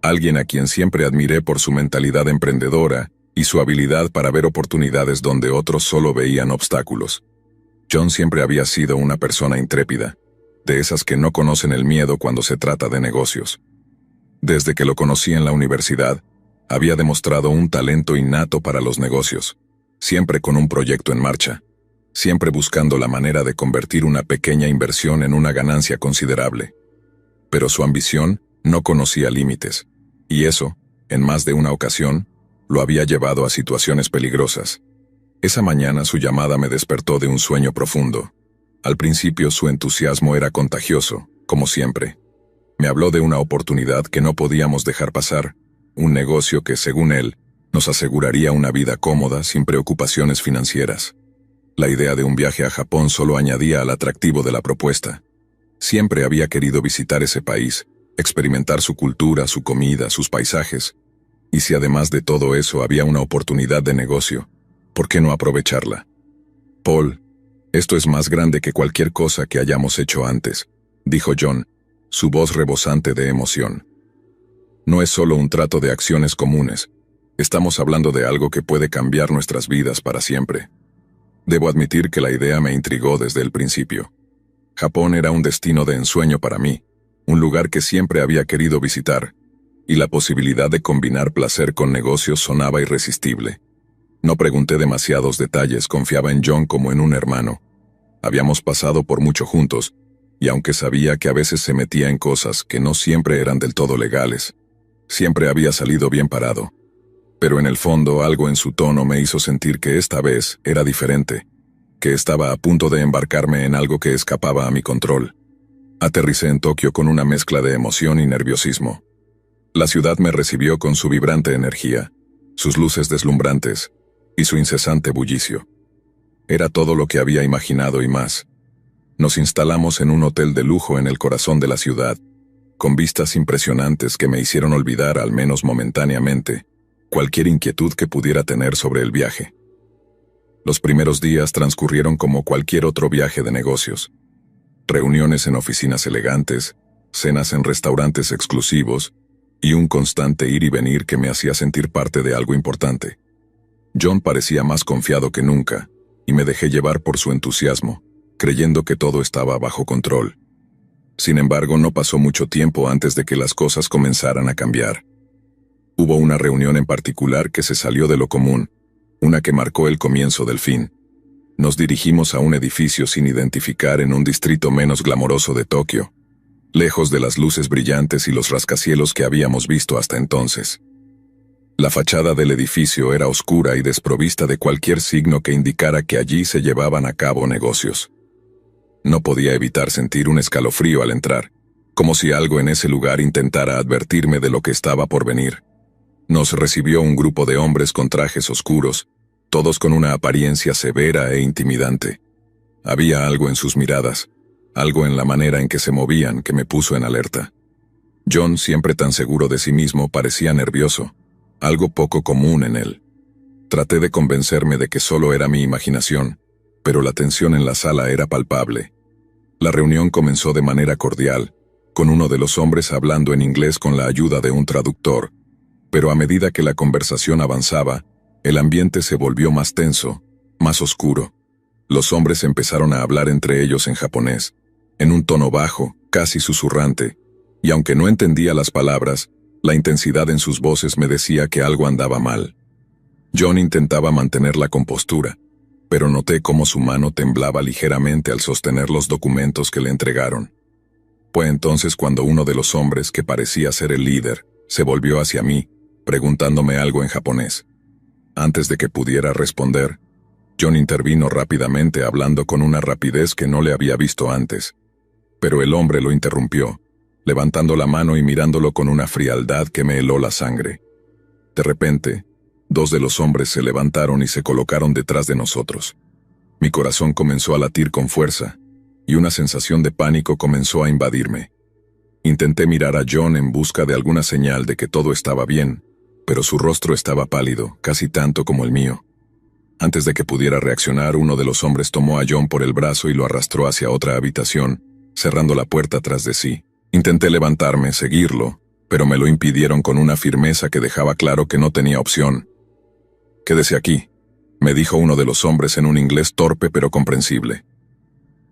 alguien a quien siempre admiré por su mentalidad emprendedora y su habilidad para ver oportunidades donde otros solo veían obstáculos. John siempre había sido una persona intrépida, de esas que no conocen el miedo cuando se trata de negocios. Desde que lo conocí en la universidad, había demostrado un talento innato para los negocios, siempre con un proyecto en marcha, siempre buscando la manera de convertir una pequeña inversión en una ganancia considerable. Pero su ambición no conocía límites, y eso, en más de una ocasión, lo había llevado a situaciones peligrosas. Esa mañana su llamada me despertó de un sueño profundo. Al principio su entusiasmo era contagioso, como siempre. Me habló de una oportunidad que no podíamos dejar pasar, un negocio que, según él, nos aseguraría una vida cómoda sin preocupaciones financieras. La idea de un viaje a Japón solo añadía al atractivo de la propuesta. Siempre había querido visitar ese país, experimentar su cultura, su comida, sus paisajes. Y si además de todo eso había una oportunidad de negocio, ¿por qué no aprovecharla? Paul, esto es más grande que cualquier cosa que hayamos hecho antes, dijo John, su voz rebosante de emoción. No es solo un trato de acciones comunes, estamos hablando de algo que puede cambiar nuestras vidas para siempre. Debo admitir que la idea me intrigó desde el principio. Japón era un destino de ensueño para mí, un lugar que siempre había querido visitar, y la posibilidad de combinar placer con negocios sonaba irresistible. No pregunté demasiados detalles, confiaba en John como en un hermano. Habíamos pasado por mucho juntos, y aunque sabía que a veces se metía en cosas que no siempre eran del todo legales, siempre había salido bien parado. Pero en el fondo algo en su tono me hizo sentir que esta vez era diferente, que estaba a punto de embarcarme en algo que escapaba a mi control. Aterricé en Tokio con una mezcla de emoción y nerviosismo. La ciudad me recibió con su vibrante energía, sus luces deslumbrantes y su incesante bullicio. Era todo lo que había imaginado y más. Nos instalamos en un hotel de lujo en el corazón de la ciudad, con vistas impresionantes que me hicieron olvidar, al menos momentáneamente, cualquier inquietud que pudiera tener sobre el viaje. Los primeros días transcurrieron como cualquier otro viaje de negocios. Reuniones en oficinas elegantes, cenas en restaurantes exclusivos y un constante ir y venir que me hacía sentir parte de algo importante. John parecía más confiado que nunca, y me dejé llevar por su entusiasmo, creyendo que todo estaba bajo control. Sin embargo, no pasó mucho tiempo antes de que las cosas comenzaran a cambiar. Hubo una reunión en particular que se salió de lo común, una que marcó el comienzo del fin. Nos dirigimos a un edificio sin identificar en un distrito menos glamoroso de Tokio, lejos de las luces brillantes y los rascacielos que habíamos visto hasta entonces. La fachada del edificio era oscura y desprovista de cualquier signo que indicara que allí se llevaban a cabo negocios. No podía evitar sentir un escalofrío al entrar, como si algo en ese lugar intentara advertirme de lo que estaba por venir. Nos recibió un grupo de hombres con trajes oscuros, todos con una apariencia severa e intimidante. Había algo en sus miradas, algo en la manera en que se movían que me puso en alerta. John, siempre tan seguro de sí mismo, parecía nervioso, algo poco común en él. Traté de convencerme de que solo era mi imaginación, pero la tensión en la sala era palpable. La reunión comenzó de manera cordial, con uno de los hombres hablando en inglés con la ayuda de un traductor, pero a medida que la conversación avanzaba, el ambiente se volvió más tenso, más oscuro. Los hombres empezaron a hablar entre ellos en japonés, en un tono bajo, casi susurrante, y aunque no entendía las palabras, la intensidad en sus voces me decía que algo andaba mal. John intentaba mantener la compostura, pero noté cómo su mano temblaba ligeramente al sostener los documentos que le entregaron. Fue entonces cuando uno de los hombres, que parecía ser el líder, se volvió hacia mí, preguntándome algo en japonés. Antes de que pudiera responder, John intervino rápidamente, hablando con una rapidez que no le había visto antes. Pero el hombre lo interrumpió, levantando la mano y mirándolo con una frialdad que me heló la sangre. De repente, dos de los hombres se levantaron y se colocaron detrás de nosotros. Mi corazón comenzó a latir con fuerza, y una sensación de pánico comenzó a invadirme. Intenté mirar a John en busca de alguna señal de que todo estaba bien, pero su rostro estaba pálido, casi tanto como el mío. Antes de que pudiera reaccionar, uno de los hombres tomó a John por el brazo y lo arrastró hacia otra habitación, cerrando la puerta tras de sí. Intenté levantarme, seguirlo, pero me lo impidieron con una firmeza que dejaba claro que no tenía opción. «Quédese aquí», me dijo uno de los hombres en un inglés torpe pero comprensible.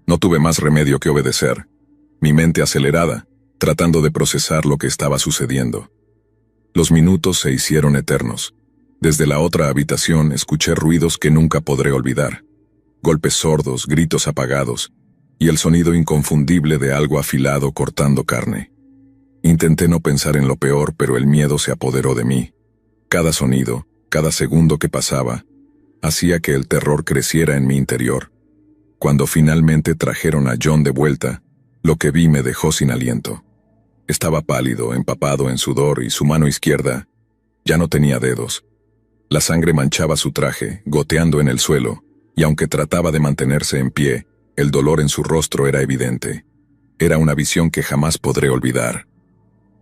No tuve más remedio que obedecer, mi mente acelerada, tratando de procesar lo que estaba sucediendo. Los minutos se hicieron eternos. Desde la otra habitación escuché ruidos que nunca podré olvidar. Golpes sordos, gritos apagados, y el sonido inconfundible de algo afilado cortando carne. Intenté no pensar en lo peor, pero el miedo se apoderó de mí. Cada sonido, cada segundo que pasaba, hacía que el terror creciera en mi interior. Cuando finalmente trajeron a John de vuelta, lo que vi me dejó sin aliento. Estaba pálido, empapado en sudor, y su mano izquierda ya no tenía dedos. La sangre manchaba su traje, goteando en el suelo, y aunque trataba de mantenerse en pie, el dolor en su rostro era evidente. Era una visión que jamás podré olvidar.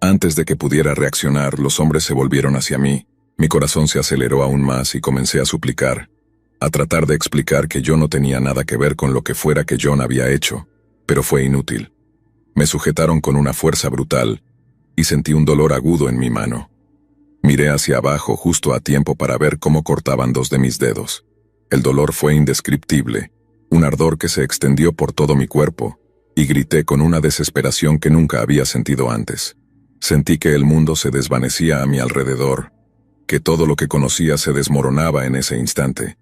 Antes de que pudiera reaccionar, los hombres se volvieron hacia mí. Mi corazón se aceleró aún más y comencé a suplicar, a tratar de explicar que yo no tenía nada que ver con lo que fuera que John había hecho, pero fue inútil. Me sujetaron con una fuerza brutal, y sentí un dolor agudo en mi mano. Miré hacia abajo justo a tiempo para ver cómo cortaban 2 de mis dedos. El dolor fue indescriptible, un ardor que se extendió por todo mi cuerpo, y grité con una desesperación que nunca había sentido antes. Sentí que el mundo se desvanecía a mi alrededor, que todo lo que conocía se desmoronaba en ese instante.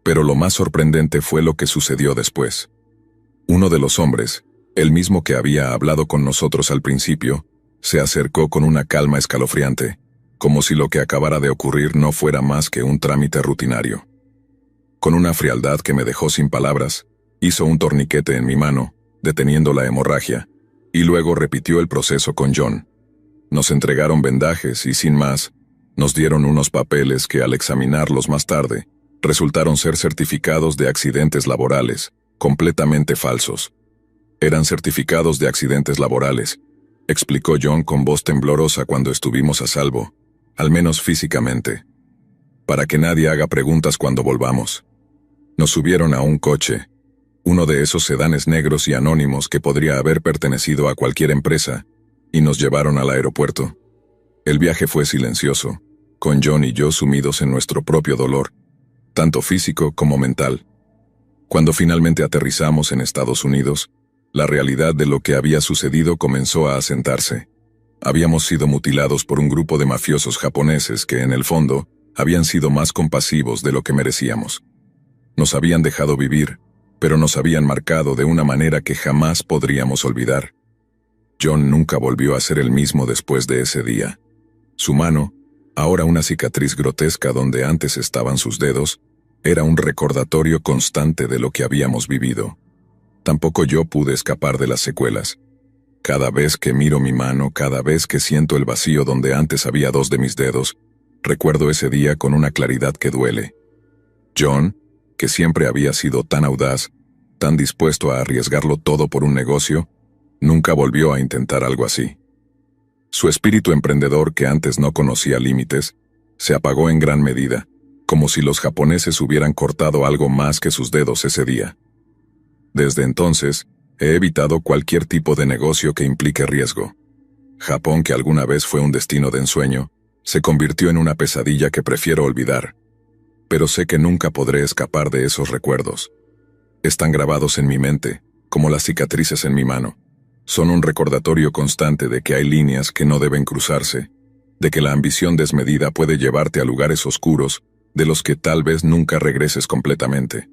Pero lo más sorprendente fue lo que sucedió después. Uno de los hombres, el mismo que había hablado con nosotros al principio, se acercó con una calma escalofriante, como si lo que acabara de ocurrir no fuera más que un trámite rutinario. Con una frialdad que me dejó sin palabras, hizo un torniquete en mi mano, deteniendo la hemorragia, y luego repitió el proceso con John. Nos entregaron vendajes y, sin más, nos dieron unos papeles que, al examinarlos más tarde, resultaron ser certificados de accidentes laborales, completamente falsos. Eran certificados de accidentes laborales, explicó John con voz temblorosa cuando estuvimos a salvo, al menos físicamente. Para que nadie haga preguntas cuando volvamos. Nos subieron a un coche, uno de esos sedanes negros y anónimos que podría haber pertenecido a cualquier empresa, y nos llevaron al aeropuerto. El viaje fue silencioso, con John y yo sumidos en nuestro propio dolor, tanto físico como mental. Cuando finalmente aterrizamos en Estados Unidos, la realidad de lo que había sucedido comenzó a asentarse. Habíamos sido mutilados por un grupo de mafiosos japoneses que, en el fondo, habían sido más compasivos de lo que merecíamos. Nos habían dejado vivir, pero nos habían marcado de una manera que jamás podríamos olvidar. John nunca volvió a ser el mismo después de ese día. Su mano, ahora una cicatriz grotesca donde antes estaban sus dedos, era un recordatorio constante de lo que habíamos vivido. Tampoco yo pude escapar de las secuelas. Cada vez que miro mi mano, cada vez que siento el vacío donde antes había 2 de mis dedos, recuerdo ese día con una claridad que duele. John, que siempre había sido tan audaz, tan dispuesto a arriesgarlo todo por un negocio, nunca volvió a intentar algo así. Su espíritu emprendedor, que antes no conocía límites, se apagó en gran medida, como si los japoneses hubieran cortado algo más que sus dedos ese día. Desde entonces, he evitado cualquier tipo de negocio que implique riesgo. Japón, que alguna vez fue un destino de ensueño, se convirtió en una pesadilla que prefiero olvidar. Pero sé que nunca podré escapar de esos recuerdos. Están grabados en mi mente, como las cicatrices en mi mano. Son un recordatorio constante de que hay líneas que no deben cruzarse, de que la ambición desmedida puede llevarte a lugares oscuros de los que tal vez nunca regreses completamente.